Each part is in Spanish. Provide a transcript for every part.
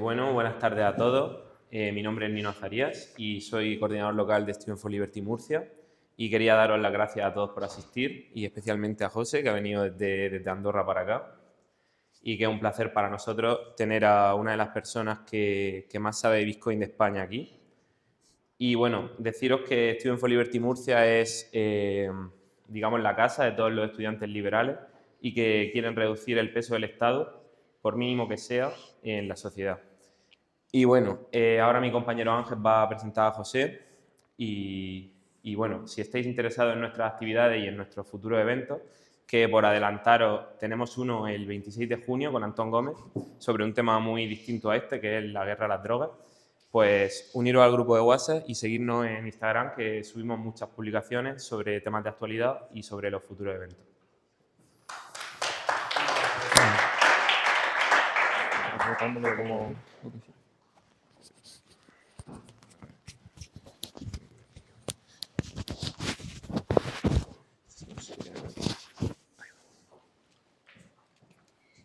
Buenas tardes a todos. Mi nombre es Nino Azarías y soy coordinador local de Student for Liberty Murcia, y quería daros las gracias a todos por asistir, y especialmente a José, que ha venido desde Andorra para acá, y que es un placer para nosotros tener a una de las personas que más sabe de Bitcoin de España aquí. Y bueno, deciros que Student for Liberty Murcia es, digamos, la casa de todos los estudiantes liberales y que quieren reducir el peso del Estado, por mínimo que sea, en la sociedad. Y bueno, ahora mi compañero Ángel va a presentar a José y bueno, si estáis interesados en nuestras actividades y en nuestros futuros eventos, que por adelantaros tenemos uno el 26 de junio con Antón Gómez sobre un tema muy distinto a este, que es la guerra a las drogas, pues uniros al grupo de WhatsApp y seguirnos en Instagram, que subimos muchas publicaciones sobre temas de actualidad y sobre los futuros eventos.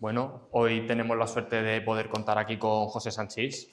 Bueno, hoy tenemos la suerte de poder contar aquí con José Sanchís.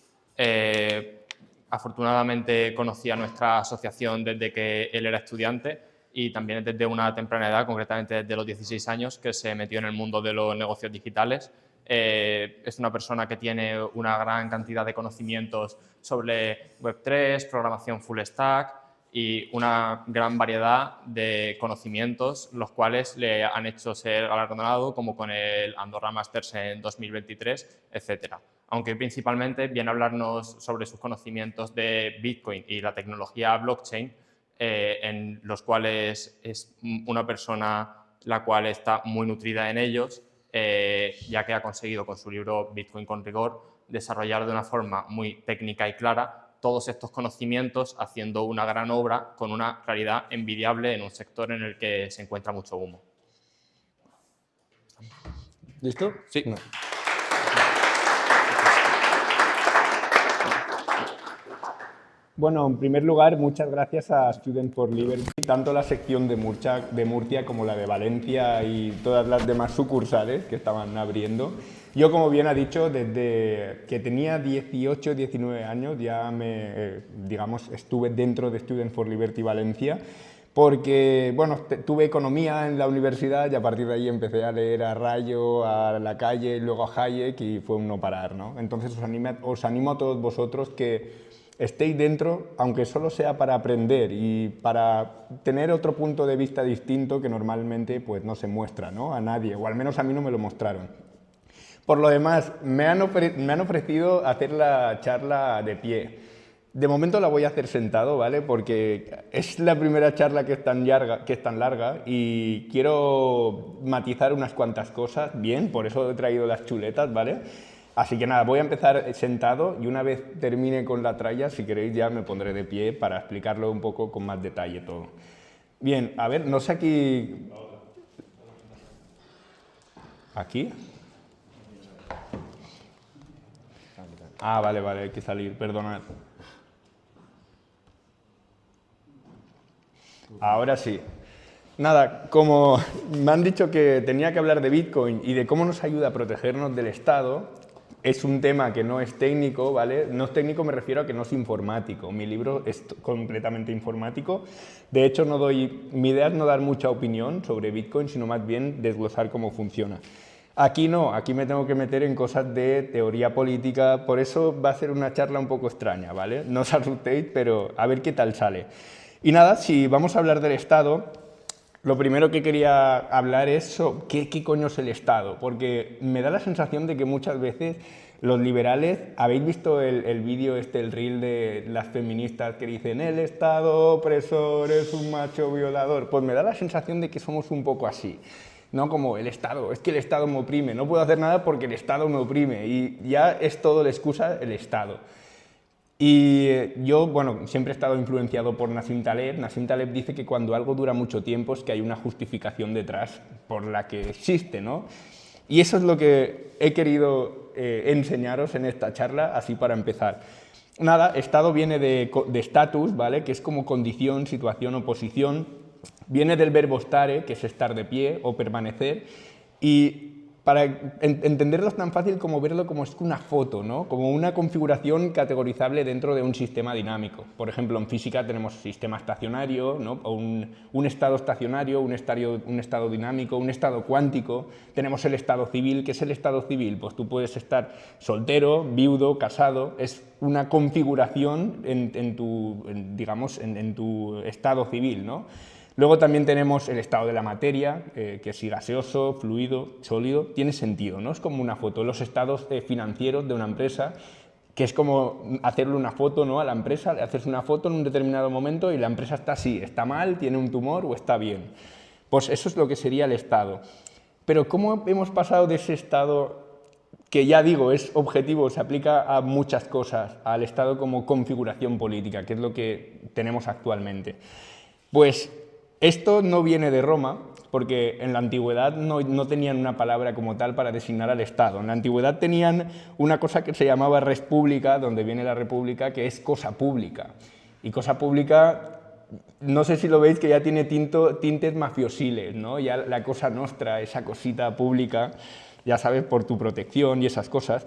Afortunadamente conocí a nuestra asociación desde que él era estudiante y también desde una temprana edad, concretamente desde los 16 años, que se metió en el mundo de los negocios digitales. Es una persona que tiene una gran cantidad de conocimientos sobre Web3, programación full stack y una gran variedad de conocimientos, los cuales le han hecho ser galardonado, como con el Andorra Masters en 2023, etcétera. Aunque principalmente viene a hablarnos sobre sus conocimientos de Bitcoin y la tecnología blockchain, en los cuales es una persona la cual está muy nutrida en ellos, ya que ha conseguido con su libro Bitcoin con rigor desarrollar de una forma muy técnica y clara todos estos conocimientos, haciendo una gran obra con una claridad envidiable en un sector en el que se encuentra mucho humo. ¿Listo? Sí. No. Bueno, en primer lugar, muchas gracias a Student for Liberty, tanto la sección de Murcia como la de Valencia y todas las demás sucursales que estaban abriendo. Yo, como bien ha dicho, desde que tenía 18 o 19 años ya estuve dentro de Student for Liberty Valencia, porque bueno, tuve economía en la universidad y a partir de ahí empecé a leer a Rayo, a La Calle, luego a Hayek, y fue un no parar, ¿no? Entonces os animo a todos vosotros que estéis dentro, aunque solo sea para aprender y para tener otro punto de vista distinto que normalmente pues, no se muestra, ¿no?, a nadie, o al menos a mí no me lo mostraron. Por lo demás, me han ofrecido hacer la charla de pie. De momento la voy a hacer sentado, ¿vale? Porque es la primera charla que es tan larga y quiero matizar unas cuantas cosas bien, por eso he traído las chuletas, ¿vale? Así que nada, voy a empezar sentado y una vez termine con la tralla, si queréis ya me pondré de pie para explicarlo un poco con más detalle todo. Bien, a ver, no sé aquí... ¿Aquí? Ah, vale, hay que salir, perdonad. Ahora sí. Nada, como me han dicho que tenía que hablar de Bitcoin y de cómo nos ayuda a protegernos del Estado, es un tema que no es técnico, ¿vale? No es técnico, me refiero a que no es informático. Mi libro es completamente informático. De hecho, mi idea es no dar mucha opinión sobre Bitcoin, sino más bien desglosar cómo funciona. Aquí no, aquí me tengo que meter en cosas de teoría política, por eso va a ser una charla un poco extraña, ¿vale? No os asustéis, pero a ver qué tal sale. Y nada, si vamos a hablar del Estado, lo primero que quería hablar es ¿qué coño es el Estado? Porque me da la sensación de que muchas veces los liberales, ¿habéis visto el vídeo el reel de las feministas que dicen el Estado opresor es un macho violador? Pues me da la sensación de que somos un poco así, ¿no? Como el Estado, es que el Estado me oprime, no puedo hacer nada porque el Estado me oprime y ya es todo la excusa el Estado. Y yo, bueno, siempre he estado influenciado por Nassim Taleb. Nassim Taleb dice que cuando algo dura mucho tiempo es que hay una justificación detrás por la que existe, ¿no? Y eso es lo que he querido enseñaros en esta charla, así para empezar. Nada, Estado viene de status, ¿vale?, que es como condición, situación o posición. Viene del verbo stare, que es estar de pie o permanecer, y para entenderlo es tan fácil como verlo como es una foto, ¿no? Como una configuración categorizable dentro de un sistema dinámico. Por ejemplo, en física tenemos sistema estacionario, ¿no? O un estado estacionario, un estado dinámico, un estado cuántico. Tenemos el estado civil. ¿Qué es el estado civil? Pues tú puedes estar soltero, viudo, casado. Es una configuración en tu estado civil, ¿no? Luego también tenemos el estado de la materia, que si gaseoso, fluido, sólido, tiene sentido, ¿no? Es como una foto. Los estados financieros de una empresa, que es como hacerle una foto, ¿no? A la empresa, le haces una foto en un determinado momento y la empresa está así, está mal, tiene un tumor o está bien. Pues eso es lo que sería el estado. Pero ¿cómo hemos pasado de ese estado, que ya digo, es objetivo, se aplica a muchas cosas, al estado como configuración política, que es lo que tenemos actualmente? Pues esto no viene de Roma, porque en la antigüedad no tenían una palabra como tal para designar al Estado. En la antigüedad tenían una cosa que se llamaba res publica, donde viene la república, que es cosa pública. Y cosa pública, no sé si lo veis, que ya tiene tintes mafiosiles, ¿no? Ya la cosa nostra, esa cosita pública, ya sabes, por tu protección y esas cosas.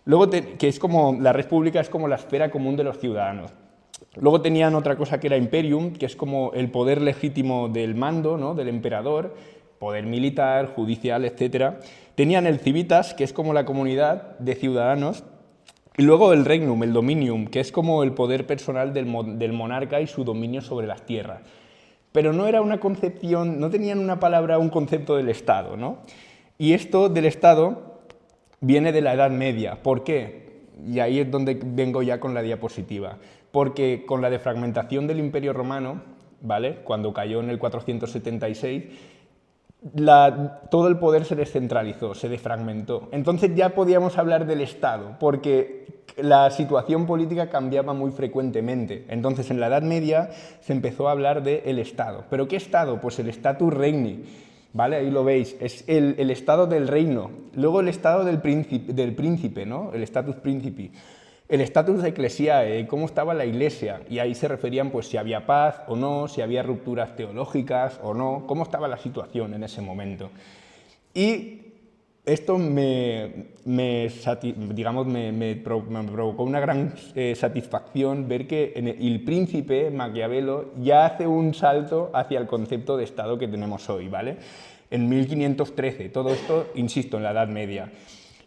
Luego, que es como, la res pública es como la esfera común de los ciudadanos. Luego tenían otra cosa que era imperium, que es como el poder legítimo del mando, ¿no? Del emperador, poder militar, judicial, etc. Tenían el civitas, que es como la comunidad de ciudadanos, y luego el regnum, el dominium, que es como el poder personal del monarca y su dominio sobre las tierras. Pero no era una concepción, no tenían una palabra, un concepto del Estado, ¿no? Y esto del Estado viene de la Edad Media. ¿Por qué? Y ahí es donde vengo ya con la diapositiva. Porque con la defragmentación del Imperio Romano, ¿vale? Cuando cayó en el 476, todo el poder se descentralizó, se defragmentó. Entonces ya podíamos hablar del Estado, porque la situación política cambiaba muy frecuentemente. Entonces en la Edad Media se empezó a hablar del Estado. ¿Pero qué Estado? Pues el status regni, ¿vale? Ahí lo veis, es el estado del reino. Luego el estado del príncipe, ¿no? El status principi. El estatus ecclesiae, cómo estaba la iglesia, y ahí se referían pues si había paz o no, si había rupturas teológicas o no, cómo estaba la situación en ese momento. Y esto me provocó una gran satisfacción ver que el príncipe Maquiavelo ya hace un salto hacia el concepto de Estado que tenemos hoy, ¿vale? En 1513, todo esto, insisto, en la Edad Media.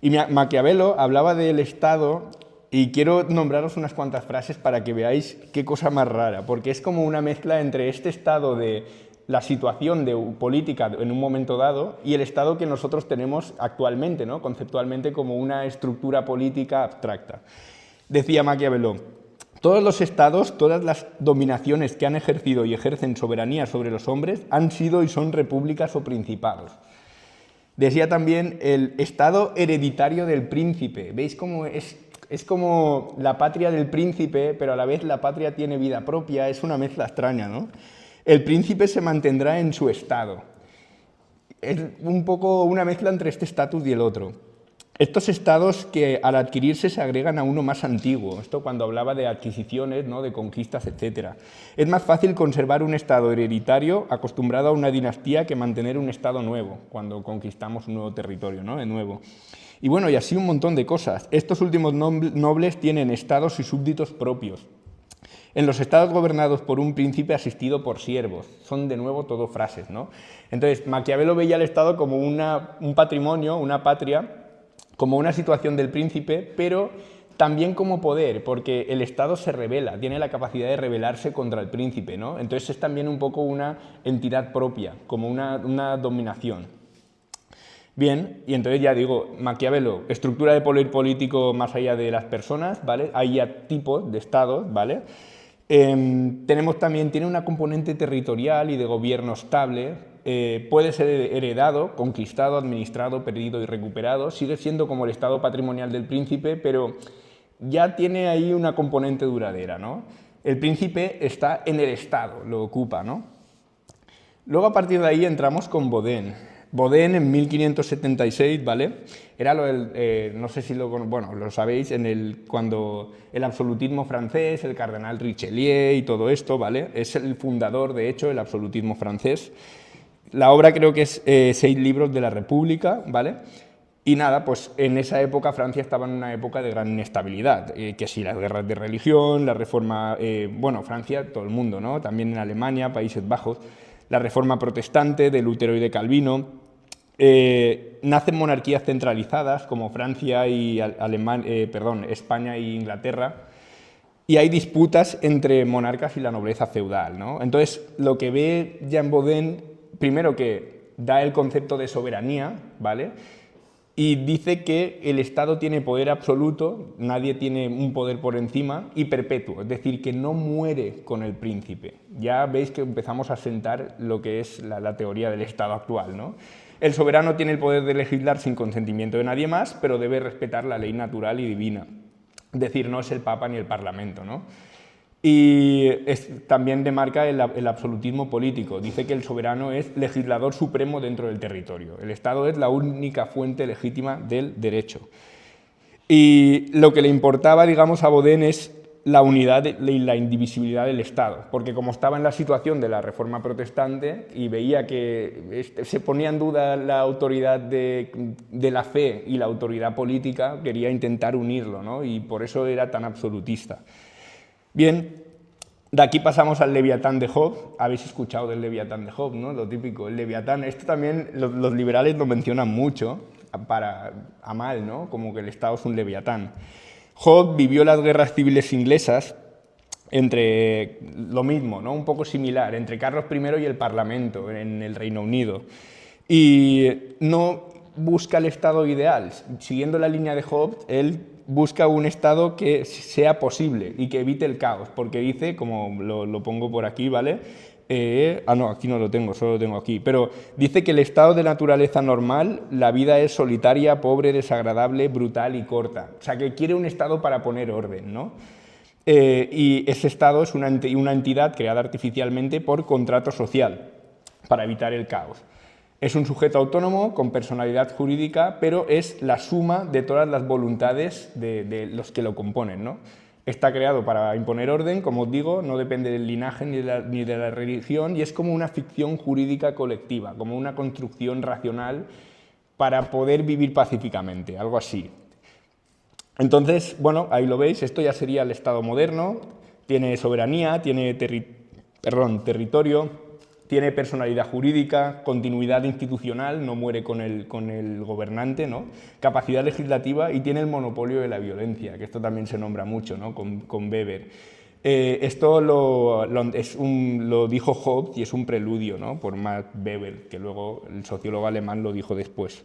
Y Maquiavelo hablaba del Estado. Y quiero nombraros unas cuantas frases para que veáis qué cosa más rara, porque es como una mezcla entre este estado de la situación de política en un momento dado y el estado que nosotros tenemos actualmente, ¿no? Conceptualmente como una estructura política abstracta. Decía Maquiavelo: todos los estados, todas las dominaciones que han ejercido y ejercen soberanía sobre los hombres han sido y son repúblicas o principados. Decía también el estado hereditario del príncipe. ¿Veis cómo es como la patria del príncipe, pero a la vez la patria tiene vida propia? Es una mezcla extraña, ¿no? El príncipe se mantendrá en su estado. Es un poco una mezcla entre este estatus y el otro. Estos estados que al adquirirse se agregan a uno más antiguo. Esto cuando hablaba de adquisiciones, ¿no? De conquistas, etc. Es más fácil conservar un estado hereditario acostumbrado a una dinastía que mantener un estado nuevo, cuando conquistamos un nuevo territorio, ¿no? De nuevo. Y bueno, y así un montón de cosas. Estos últimos nobles tienen estados y súbditos propios. En los estados gobernados por un príncipe asistido por siervos. Son de nuevo todo frases, ¿no? Entonces, Maquiavelo veía el estado como un patrimonio, una patria, como una situación del príncipe, pero también como poder, porque el estado se rebela, tiene la capacidad de rebelarse contra el príncipe, ¿no? Entonces es también un poco una entidad propia, como una dominación. Bien, y entonces ya digo, Maquiavelo, estructura de poder político más allá de las personas, ¿vale? Hay ya tipos de estados, ¿vale? Tenemos también, tiene una componente territorial y de gobierno estable, puede ser heredado, conquistado, administrado, perdido y recuperado, sigue siendo como el estado patrimonial del príncipe, pero ya tiene ahí una componente duradera, ¿no? El príncipe está en el estado, lo ocupa, ¿no? Luego a partir de ahí entramos con Baudin. Baudin en 1576, ¿vale? Era no sé si lo sabéis, cuando el absolutismo francés, el cardenal Richelieu y todo esto, ¿vale? Es el fundador, de hecho, del absolutismo francés. La obra creo que es 6 libros de la República, ¿vale? Y nada, pues en esa época Francia estaba en una época de gran inestabilidad, que sí, las guerras de religión, la reforma, bueno, Francia, todo el mundo, ¿no? También en Alemania, Países Bajos, la reforma protestante de Lutero y de Calvino. Nacen monarquías centralizadas como Francia y España e Inglaterra, y hay disputas entre monarcas y la nobleza feudal, ¿no? Entonces, lo que ve Jean Bodin, primero que da el concepto de soberanía, ¿vale? Y dice que el Estado tiene poder absoluto, nadie tiene un poder por encima, y perpetuo, es decir, que no muere con el príncipe. Ya veis que empezamos a sentar lo que es la teoría del Estado actual, ¿no? El soberano tiene el poder de legislar sin consentimiento de nadie más, pero debe respetar la ley natural y divina. Es decir, no es el Papa ni el Parlamento, ¿no? Y también demarca el absolutismo político. Dice que el soberano es legislador supremo dentro del territorio. El Estado es la única fuente legítima del derecho. Y lo que le importaba, digamos, a Bodin es la unidad y la indivisibilidad del Estado, porque como estaba en la situación de la Reforma Protestante y veía que se ponía en duda la autoridad de la fe y la autoridad política, quería intentar unirlo, ¿no? Y por eso era tan absolutista. Bien, de aquí pasamos al Leviatán de Job. Habéis escuchado del Leviatán de Job, ¿no? Lo típico, el Leviatán. Esto también los liberales lo mencionan mucho, a mal, ¿no? Como que el Estado es un Leviatán. Job vivió las guerras civiles inglesas entre lo mismo, ¿no? Un poco similar, entre Carlos I y el Parlamento en el Reino Unido. Y no busca el Estado ideal. Siguiendo la línea de Job, él busca un Estado que sea posible y que evite el caos, porque dice, como lo pongo por aquí, ¿vale? No, aquí no lo tengo, solo lo tengo aquí, pero dice que el estado de naturaleza normal, la vida es solitaria, pobre, desagradable, brutal y corta. O sea, que quiere un estado para poner orden, ¿no? Y ese estado es una entidad creada artificialmente por contrato social, para evitar el caos. Es un sujeto autónomo con personalidad jurídica, pero es la suma de todas las voluntades de los que lo componen, ¿no? Está creado para imponer orden, como os digo, no depende del linaje ni de la religión, y es como una ficción jurídica colectiva, como una construcción racional para poder vivir pacíficamente, algo así. Entonces, bueno, ahí lo veis, esto ya sería el Estado moderno, tiene soberanía, tiene territorio, tiene personalidad jurídica, continuidad institucional, no muere con el gobernante, ¿no? Capacidad legislativa y tiene el monopolio de la violencia, que esto también se nombra mucho, ¿no? con Weber. Esto lo dijo Hobbes y es un preludio, ¿no? Por Max Weber, que luego el sociólogo alemán lo dijo después.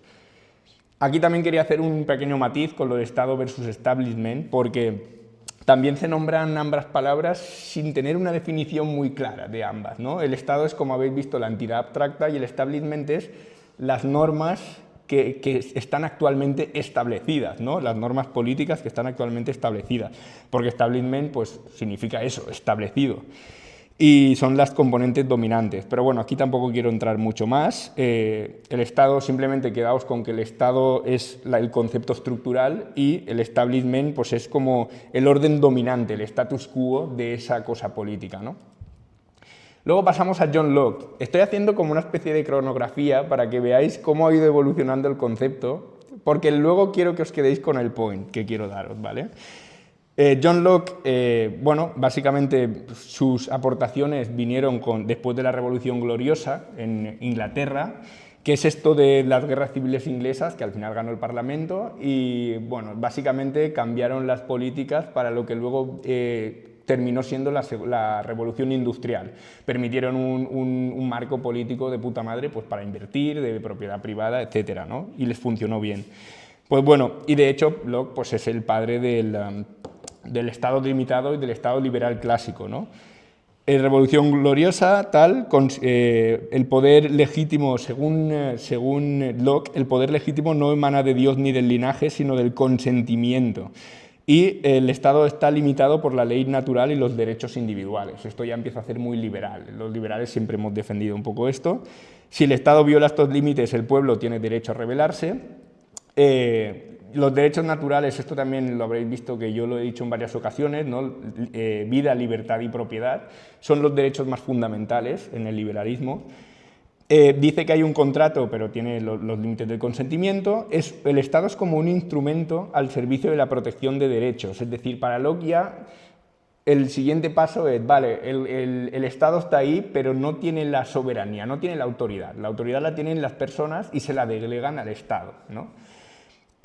Aquí también quería hacer un pequeño matiz con lo de Estado versus Establishment, porque también se nombran ambas palabras sin tener una definición muy clara de ambas, ¿no? El Estado es, como habéis visto, la entidad abstracta y el establishment es las normas que están actualmente establecidas, ¿no? Las normas políticas que están actualmente establecidas, porque establishment pues, significa eso, establecido. Y son las componentes dominantes. Pero bueno, aquí tampoco quiero entrar mucho más. El Estado, simplemente quedaos con que el Estado es el concepto estructural y el establishment pues, es como el orden dominante, el status quo de esa cosa política, ¿no? Luego pasamos a John Locke. Estoy haciendo como una especie de cronografía para que veáis cómo ha ido evolucionando el concepto, porque luego quiero que os quedéis con el point que quiero daros, ¿vale? John Locke, bueno, básicamente sus aportaciones vinieron después de la Revolución Gloriosa en Inglaterra, que es esto de las guerras civiles inglesas, que al final ganó el Parlamento, y bueno, básicamente cambiaron las políticas para lo que luego terminó siendo la Revolución Industrial. Permitieron un marco político de puta madre pues, para invertir, de propiedad privada, etcétera, ¿no? Y les funcionó bien. Pues bueno, y de hecho Locke pues, es el padre del Estado limitado y del Estado liberal clásico, ¿no? En Revolución Gloriosa, el poder legítimo, según Locke, el poder legítimo no emana de Dios ni del linaje, sino del consentimiento. Y el Estado está limitado por la ley natural y los derechos individuales. Esto ya empieza a ser muy liberal. Los liberales siempre hemos defendido un poco esto. Si el Estado viola estos límites, el pueblo tiene derecho a rebelarse. Los derechos naturales, esto también lo habréis visto que yo lo he dicho en varias ocasiones, ¿no? Vida, libertad y propiedad son los derechos más fundamentales en el liberalismo. Dice que hay un contrato, pero tiene los límites del consentimiento. El Estado es como un instrumento al servicio de la protección de derechos. Es decir, para Locke ya el siguiente paso es, vale, el Estado está ahí, pero no tiene la soberanía, no tiene la autoridad. La autoridad la tienen las personas y se la delegan al Estado, ¿no?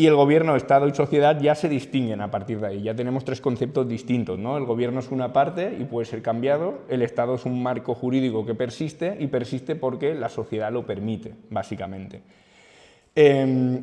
Y el gobierno, Estado y sociedad ya se distinguen a partir de ahí. Ya tenemos tres conceptos distintos, ¿no? El gobierno es una parte y puede ser cambiado. El Estado es un marco jurídico que persiste y persiste porque la sociedad lo permite, básicamente.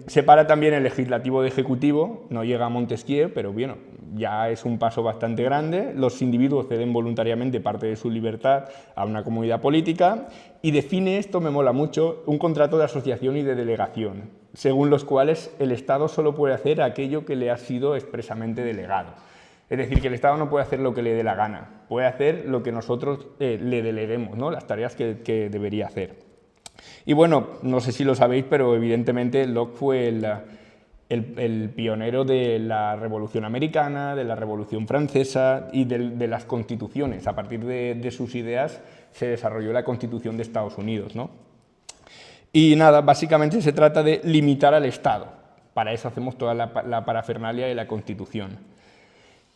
Separa también el legislativo de ejecutivo. No llega a Montesquieu, pero bueno, ya es un paso bastante grande. Los individuos ceden voluntariamente parte de su libertad a una comunidad política y define, esto me mola mucho, un contrato de asociación y de delegación, según los cuales el Estado solo puede hacer aquello que le ha sido expresamente delegado. Es decir, que el Estado no puede hacer lo que le dé la gana, puede hacer lo que nosotros le deleguemos, ¿no? Las tareas que debería hacer. Y bueno, no sé si lo sabéis, pero evidentemente Locke fue el pionero de la Revolución Americana, de la Revolución Francesa y de las constituciones. A partir de sus ideas se desarrolló la Constitución de Estados Unidos, ¿no? Y nada, básicamente se trata de limitar al Estado. Para eso hacemos toda la parafernalia de la Constitución.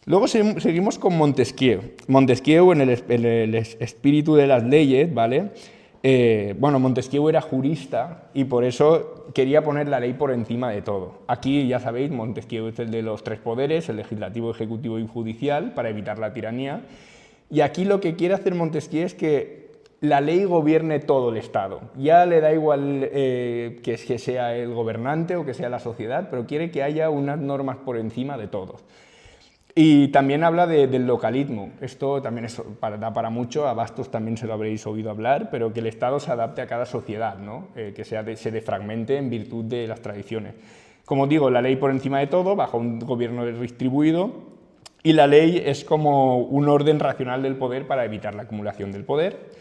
Luego seguimos con Montesquieu. Montesquieu, en el espíritu de las leyes, ¿vale? Bueno, Montesquieu era jurista y por eso quería poner la ley por encima de todo. Aquí, ya sabéis, Montesquieu es el de los tres poderes, el legislativo, ejecutivo y judicial, para evitar la tiranía. Y aquí lo que quiere hacer Montesquieu es que la ley gobierne todo el Estado. Ya le da igual que sea el gobernante o que sea la sociedad, pero quiere que haya unas normas por encima de todos. Y también habla del localismo. Esto también da para mucho, a Bastos también se lo habréis oído hablar, pero que el Estado se adapte a cada sociedad, ¿no? Que se defragmente en virtud de las tradiciones. Como digo, la ley por encima de todo, bajo un gobierno distribuido, y la ley es como un orden racional del poder para evitar la acumulación del poder.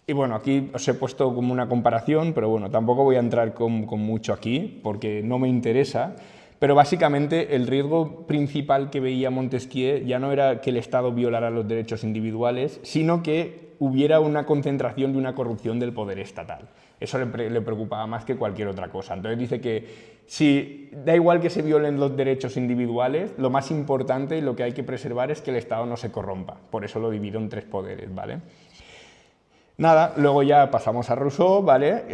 Y bueno, aquí os he puesto como una comparación, pero bueno, tampoco voy a entrar con mucho aquí, porque no me interesa. Pero básicamente el riesgo principal que veía Montesquieu ya no era que el Estado violara los derechos individuales, sino que hubiera una concentración y una corrupción del poder estatal. Eso le preocupaba más que cualquier otra cosa. Entonces dice que si da igual que se violen los derechos individuales, lo más importante y lo que hay que preservar es que el Estado no se corrompa. Por eso lo divido en tres poderes, ¿vale? Nada, luego ya pasamos a Rousseau, ¿vale?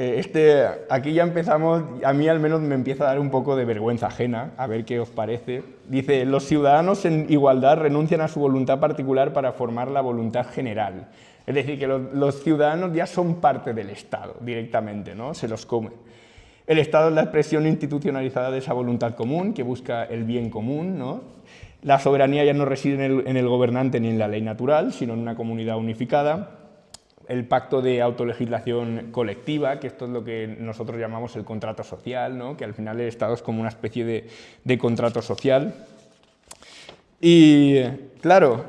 Aquí ya empezamos, a mí al menos me empieza a dar un poco de vergüenza ajena, a ver qué os parece. Dice, los ciudadanos en igualdad renuncian a su voluntad particular para formar la voluntad general. Es decir, que los ciudadanos ya son parte del Estado directamente, ¿no? Se los come. El Estado es la expresión institucionalizada de esa voluntad común que busca el bien común, ¿no? La soberanía ya no reside en el gobernante ni en la ley natural, sino en una comunidad unificada. El pacto de autolegislación colectiva, que esto es lo que nosotros llamamos el contrato social, ¿no? Que al final el Estado es como una especie de contrato social. Y claro,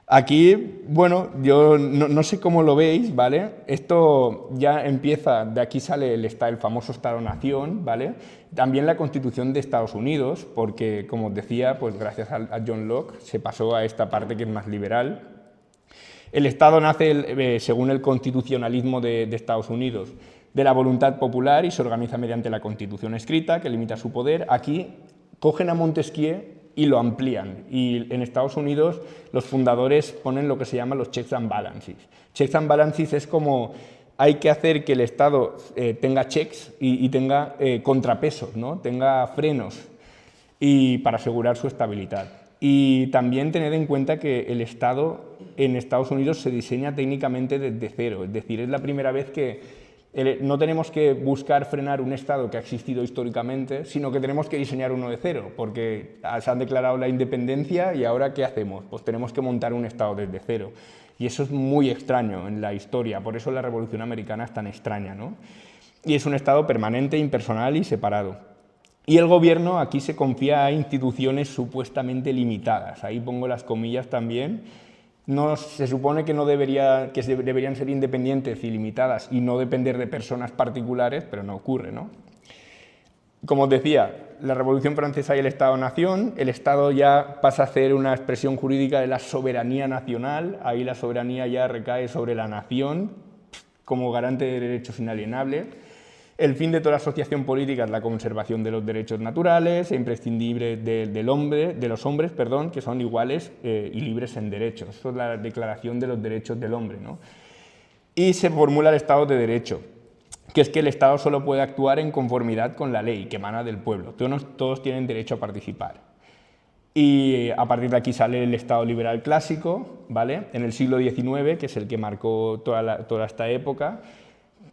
aquí, bueno, yo no sé cómo lo veis, ¿vale? Esto ya empieza, de aquí sale el famoso Estado-Nación, ¿vale? También la Constitución de Estados Unidos, porque, como os decía, pues gracias a John Locke se pasó a esta parte que es más liberal. El Estado nace, según el constitucionalismo de Estados Unidos, de la voluntad popular y se organiza mediante la Constitución escrita, que limita su poder. Aquí cogen a Montesquieu y lo amplían. Y en Estados Unidos los fundadores ponen lo que se llama los checks and balances. Checks and balances es como hay que hacer que el Estado tenga checks y tenga contrapesos, ¿no? Tenga frenos y para asegurar su estabilidad. Y también tened en cuenta que el Estado en Estados Unidos se diseña técnicamente desde cero, es decir, es la primera vez que no tenemos que buscar frenar un Estado que ha existido históricamente, sino que tenemos que diseñar uno de cero, porque se han declarado la independencia y ahora ¿qué hacemos? Pues tenemos que montar un Estado desde cero. Y eso es muy extraño en la historia, por eso la Revolución Americana es tan extraña, ¿no? Y es un Estado permanente, impersonal y separado. Y el gobierno aquí se confía a instituciones supuestamente limitadas, ahí pongo las comillas también. Se supone que deberían ser independientes y limitadas y no depender de personas particulares, pero no ocurre, ¿no? Como os decía, la Revolución Francesa y el Estado-Nación, el Estado ya pasa a ser una expresión jurídica de la soberanía nacional, ahí la soberanía ya recae sobre la nación, como garante de derechos inalienables. El fin de toda asociación política es la conservación de los derechos naturales e imprescindibles de los hombres, que son iguales y libres en derechos. Esto es la Declaración de los Derechos del Hombre, ¿no? Y se formula el Estado de Derecho, que es que el Estado solo puede actuar en conformidad con la ley que emana del pueblo. Todos tienen derecho a participar. Y a partir de aquí sale el Estado liberal clásico, ¿vale? En el siglo XIX, que es el que marcó toda esta época,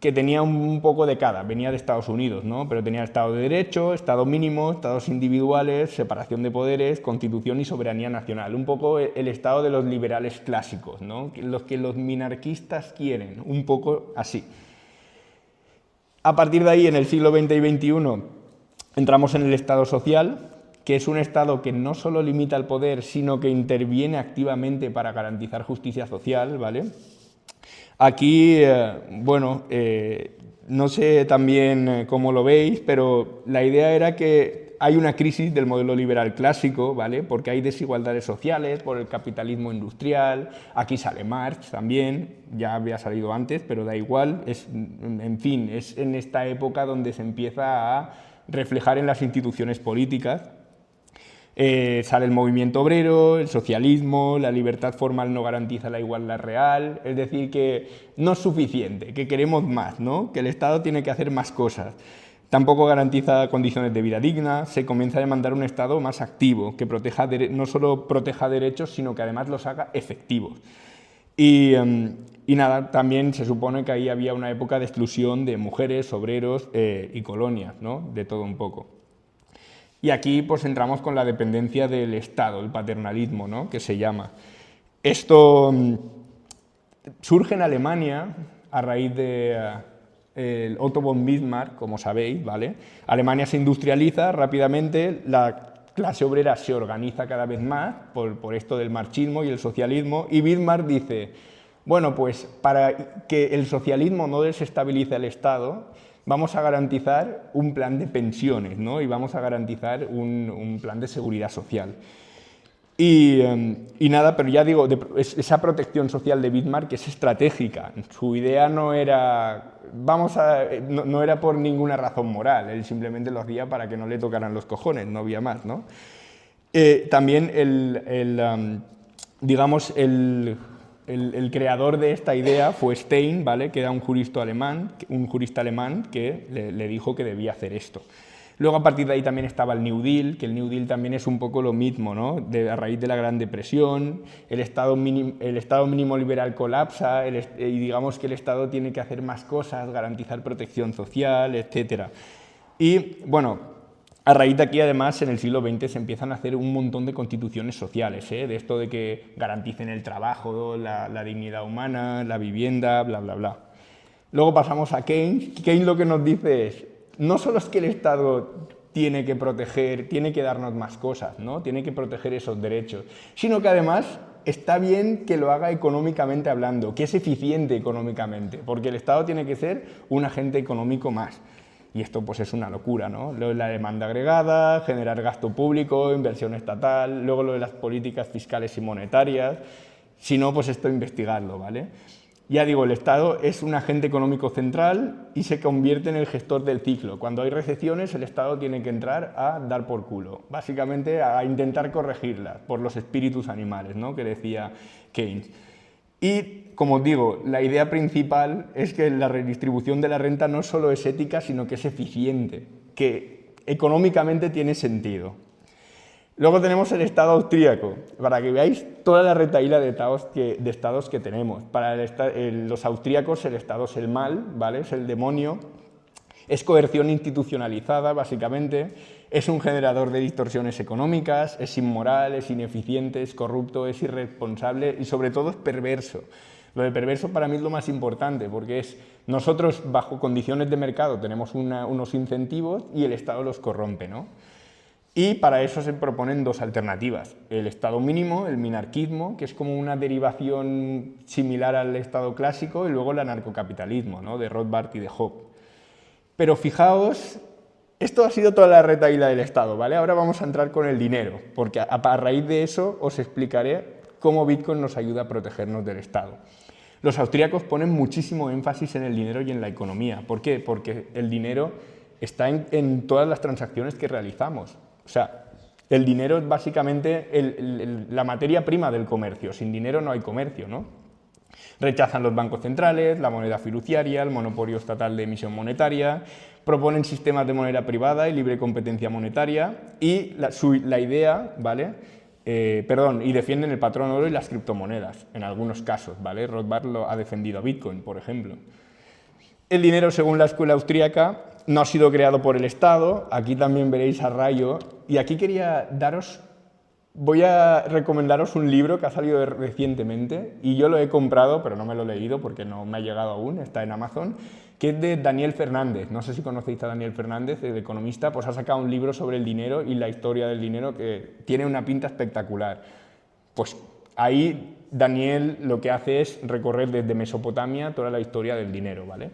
que tenía un poco de cada, venía de Estados Unidos, ¿no? Pero tenía Estado de Derecho, Estado mínimo, Estados individuales, separación de poderes, Constitución y soberanía nacional. Un poco el Estado de los liberales clásicos, ¿no? Los que los minarquistas quieren, un poco así. A partir de ahí, en el siglo XX y XXI, entramos en el Estado social, que es un Estado que no solo limita el poder, sino que interviene activamente para garantizar justicia social, ¿vale? Aquí, no sé también cómo lo veis, pero la idea era que hay una crisis del modelo liberal clásico, ¿vale? Porque hay desigualdades sociales por el capitalismo industrial, aquí sale Marx también, ya había salido antes, pero da igual, en fin, es en esta época donde se empieza a reflejar en las instituciones políticas. Sale el movimiento obrero, el socialismo, la libertad formal no garantiza la igualdad real, es decir, que no es suficiente, que queremos más, ¿no? Que el Estado tiene que hacer más cosas. Tampoco garantiza condiciones de vida dignas, se comienza a demandar un Estado más activo, que no solo proteja derechos, sino que además los haga efectivos. Y nada, también se supone que ahí había una época de exclusión de mujeres, obreros y colonias, ¿no? De todo un poco. Y aquí pues entramos con la dependencia del Estado, el paternalismo, ¿no? Que se llama. Esto surge en Alemania a raíz de Otto von Bismarck, como sabéis, ¿vale? Alemania se industrializa rápidamente, la clase obrera se organiza cada vez más por esto del marxismo y el socialismo, y Bismarck dice, bueno, pues para que el socialismo no desestabilice al Estado, vamos a garantizar un plan de pensiones, ¿no? Y vamos a garantizar un plan de seguridad social. Y nada, pero ya digo, esa protección social de Bismarck es estratégica. Su idea no era, no era por ninguna razón moral, él simplemente lo hacía para que no le tocaran los cojones, no había más, ¿no? También el creador de esta idea fue Stein, ¿vale? Que era un jurista alemán que le dijo que debía hacer esto. Luego, a partir de ahí también estaba el New Deal, que el New Deal también es un poco lo mismo, ¿no? A raíz de la Gran Depresión, el Estado mínimo liberal colapsa y digamos que el Estado tiene que hacer más cosas, garantizar protección social, etc. Y, bueno, a raíz de aquí, además, en el siglo XX se empiezan a hacer un montón de constituciones sociales, de esto de que garanticen el trabajo, la dignidad humana, la vivienda, bla, bla, bla. Luego pasamos a Keynes. Keynes lo que nos dice es, no solo es que el Estado tiene que proteger, tiene que darnos más cosas, ¿no? Tiene que proteger esos derechos, sino que además está bien que lo haga económicamente hablando, que es eficiente económicamente, porque el Estado tiene que ser un agente económico más. Y esto pues es una locura, ¿no? Lo de la demanda agregada, generar gasto público, inversión estatal, luego lo de las políticas fiscales y monetarias, si no, pues esto investigarlo, ¿vale? Ya digo, el Estado es un agente económico central y se convierte en el gestor del ciclo. Cuando hay recesiones, el Estado tiene que entrar a dar por culo, básicamente a intentar corregirlas por los espíritus animales, ¿no? Que decía Keynes. Y, como os digo, la idea principal es que la redistribución de la renta no solo es ética, sino que es eficiente, que económicamente tiene sentido. Luego tenemos el Estado austríaco, para que veáis toda la retahíla de estados que tenemos. Para los austríacos el Estado es el mal, ¿vale? Es el demonio, es coerción institucionalizada, básicamente, es un generador de distorsiones económicas, es inmoral, es ineficiente, es corrupto, es irresponsable y sobre todo es perverso. Lo de perverso para mí es lo más importante, porque nosotros bajo condiciones de mercado tenemos unos incentivos y el Estado los corrompe, ¿no? Y para eso se proponen dos alternativas, el Estado mínimo, el minarquismo, que es como una derivación similar al Estado clásico, y luego el anarcocapitalismo, ¿no? De Rothbard y de Hobbes. Pero fijaos, esto ha sido toda la retahíla del Estado, ¿vale? Ahora vamos a entrar con el dinero, porque a raíz de eso os explicaré cómo Bitcoin nos ayuda a protegernos del Estado. los austríacos ponen muchísimo énfasis en el dinero y en la economía. ¿Por qué? Porque el dinero está en todas las transacciones que realizamos. O sea, el dinero es básicamente la materia prima del comercio. Sin dinero no hay comercio, ¿no? Rechazan los bancos centrales, la moneda fiduciaria, el monopolio estatal de emisión monetaria, proponen sistemas de moneda privada y libre competencia monetaria y la idea, ¿vale? Y defienden el patrón oro y las criptomonedas, en algunos casos, ¿vale? Rothbard ha defendido a Bitcoin, por ejemplo. El dinero, según la escuela austríaca, no ha sido creado por el Estado. Aquí también veréis a Rayo. Y aquí voy a recomendaros un libro que ha salido recientemente y yo lo he comprado, pero no me lo he leído porque no me ha llegado aún, está en Amazon, que es de Daniel Fernández. No sé si conocéis a Daniel Fernández, el economista, pues ha sacado un libro sobre el dinero y la historia del dinero que tiene una pinta espectacular. Pues ahí Daniel lo que hace es recorrer desde Mesopotamia toda la historia del dinero, ¿vale?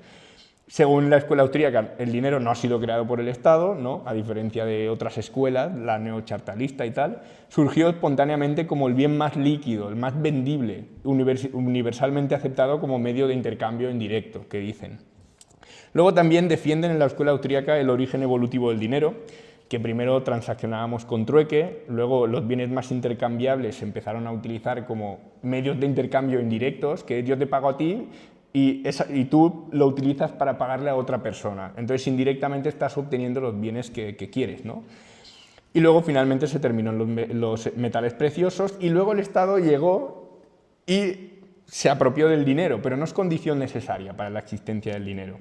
Según la escuela austríaca, el dinero no ha sido creado por el Estado, ¿no? A diferencia de otras escuelas, la neochartalista y tal, surgió espontáneamente como el bien más líquido, el más vendible, universalmente aceptado como medio de intercambio indirecto, que dicen. Luego también defienden en la escuela austríaca el origen evolutivo del dinero, que primero transaccionábamos con trueque, luego los bienes más intercambiables se empezaron a utilizar como medios de intercambio indirectos, que yo te pago a ti, y tú lo utilizas para pagarle a otra persona. Entonces, indirectamente estás obteniendo los bienes que quieres, ¿no? Y luego, finalmente, se terminó en los metales preciosos y luego el Estado llegó y se apropió del dinero, pero no es condición necesaria para la existencia del dinero.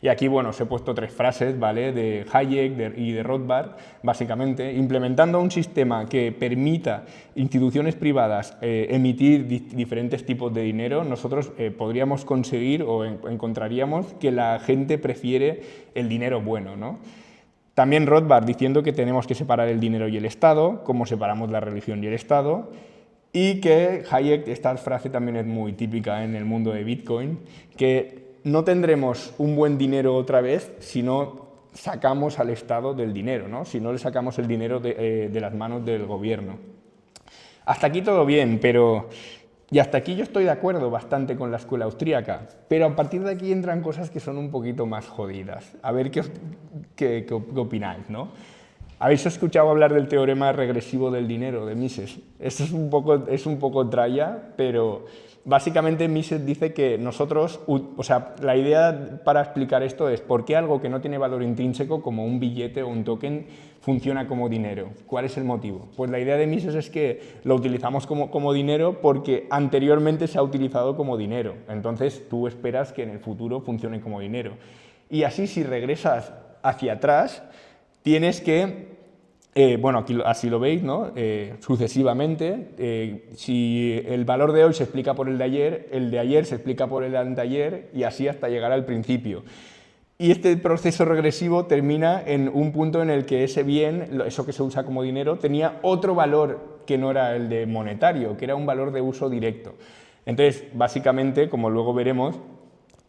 Y aquí, bueno, os he puesto 3 frases, ¿vale?, de Hayek y de Rothbard, básicamente, implementando un sistema que permita instituciones privadas emitir diferentes tipos de dinero, nosotros podríamos conseguir o encontraríamos que la gente prefiere el dinero bueno, ¿no? También Rothbard diciendo que tenemos que separar el dinero y el Estado, como separamos la religión y el Estado, y que Hayek, esta frase también es muy típica en el mundo de Bitcoin, que no tendremos un buen dinero otra vez si no sacamos al Estado del dinero, ¿no? Si no le sacamos el dinero de las manos del gobierno. Hasta aquí todo bien, y hasta aquí yo estoy de acuerdo bastante con la escuela austríaca, pero a partir de aquí entran cosas que son un poquito más jodidas. A ver qué opináis, ¿no? ¿Habéis escuchado hablar del teorema regresivo del dinero de Mises? Esto es un poco tralla, pero básicamente Mises dice que nosotros, o sea, la idea para explicar esto es por qué algo que no tiene valor intrínseco, como un billete o un token, funciona como dinero. ¿Cuál es el motivo? Pues la idea de Mises es que lo utilizamos como dinero porque anteriormente se ha utilizado como dinero. Entonces tú esperas que en el futuro funcione como dinero. Y así, si regresas hacia atrás, tienes que, bueno, aquí así lo veis, ¿no? Sucesivamente, si el valor de hoy se explica por el de ayer se explica por el de anteayer y así hasta llegar al principio. Y este proceso regresivo termina en un punto en el que ese bien, eso que se usa como dinero, tenía otro valor que no era el de monetario, que era un valor de uso directo. Entonces, básicamente, como luego veremos,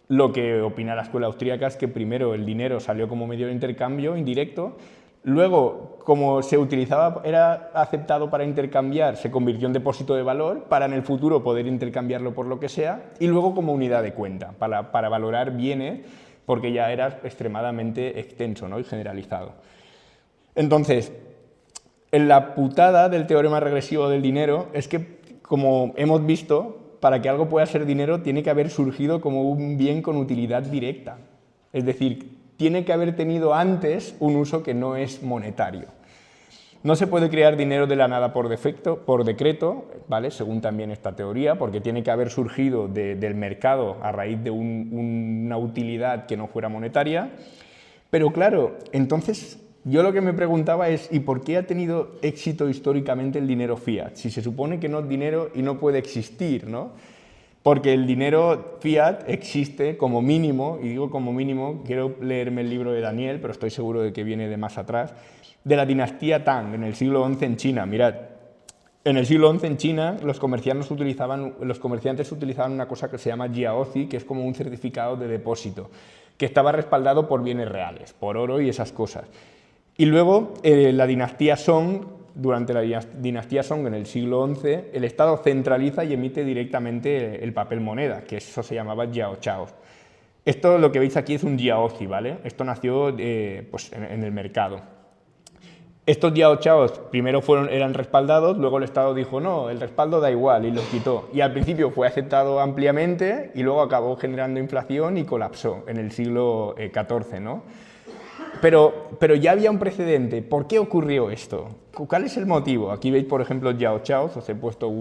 lo que opina la escuela austríaca es que primero el dinero salió como medio de intercambio indirecto, luego, como se utilizaba, era aceptado para intercambiar, se convirtió en depósito de valor para en el futuro poder intercambiarlo por lo que sea, y luego como unidad de cuenta, para valorar bienes, porque ya era extremadamente extenso, ¿no?, y generalizado. Entonces, en la putada del teorema regresivo del dinero es que, como hemos visto, para que algo pueda ser dinero tiene que haber surgido como un bien con utilidad directa. Es decir, tiene que haber tenido antes un uso que no es monetario. No se puede crear dinero de la nada por decreto, ¿vale?, según también esta teoría, porque tiene que haber surgido del mercado a raíz de una utilidad que no fuera monetaria. Pero claro, entonces yo lo que me preguntaba es, ¿y por qué ha tenido éxito históricamente el dinero fiat? Si se supone que no es dinero y no puede existir, ¿no? Porque el dinero fiat existe como mínimo, y digo como mínimo, quiero leerme el libro de Daniel, pero estoy seguro de que viene de más atrás, de la dinastía Tang, en el siglo XI en China. Mirad, en el siglo XI en China los comerciantes utilizaban una cosa que se llama jiaozi, que es como un certificado de depósito, que estaba respaldado por bienes reales, por oro y esas cosas. Y luego la dinastía Song durante la dinastía Song en el siglo XI, el Estado centraliza y emite directamente el papel moneda, que eso se llamaba jiaochaos. Esto, lo que veis aquí, es un jiaozi, ¿vale? Esto nació pues en el mercado. Estos jiaochaos primero eran respaldados, luego el Estado dijo no, el respaldo da igual y los quitó. Y al principio fue aceptado ampliamente y luego acabó generando inflación y colapsó en el siglo XIV, ¿no? Pero ya había un precedente. ¿Por qué ocurrió esto? ¿Cuál es el motivo? Aquí veis, por ejemplo, jiaochaos, os he puesto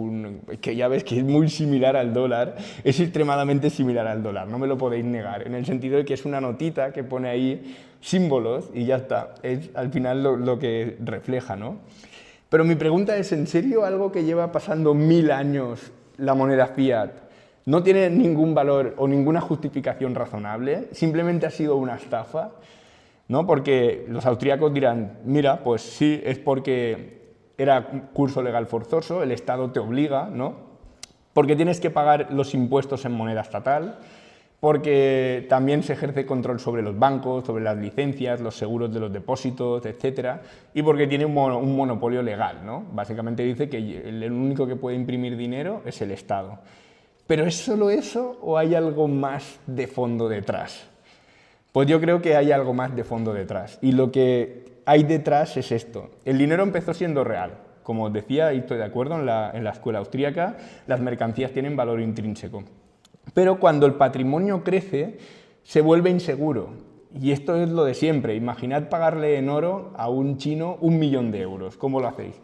que ya ves que es muy similar al dólar, es extremadamente similar al dólar, no me lo podéis negar, en el sentido de que es una notita que pone ahí símbolos y ya está, es al final lo que refleja, ¿no? Pero mi pregunta es, ¿en serio algo que lleva pasando 1000 años, la moneda fiat, no tiene ningún valor o ninguna justificación razonable? ¿Simplemente ha sido una estafa? ¿No? Porque los austríacos dirán, mira, pues sí, es porque era un curso legal forzoso, el Estado te obliga, ¿no? Porque tienes que pagar los impuestos en moneda estatal, porque también se ejerce control sobre los bancos, sobre las licencias, los seguros de los depósitos, etcétera, y porque tiene un monopolio legal, ¿no? Básicamente dice que el único que puede imprimir dinero es el Estado. ¿Pero es solo eso o hay algo más de fondo detrás? Pues yo creo que hay algo más de fondo detrás, y lo que hay detrás es esto. El dinero empezó siendo real. Como os decía, y estoy de acuerdo, en la escuela austríaca las mercancías tienen valor intrínseco. Pero cuando el patrimonio crece, se vuelve inseguro. Y esto es lo de siempre. Imaginad pagarle en oro a un chino 1 millón de euros. ¿Cómo lo hacéis?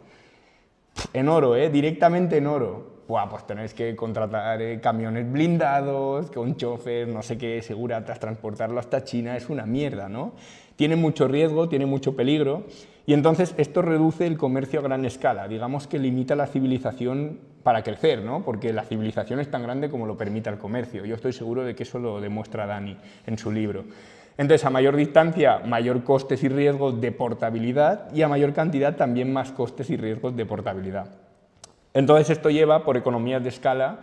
En oro, directamente en oro. Buah, pues tenéis que contratar camiones blindados, con chofer, no sé qué, seguratas, transportarlo hasta China, es una mierda, ¿no? Tiene mucho riesgo, tiene mucho peligro, y entonces esto reduce el comercio a gran escala, digamos que limita la civilización para crecer, ¿no? Porque la civilización es tan grande como lo permite el comercio. Yo estoy seguro de que eso lo demuestra Dani en su libro. Entonces, a mayor distancia, mayor costes y riesgos de portabilidad, y a mayor cantidad también más costes y riesgos de portabilidad. Entonces esto lleva, por economías de escala,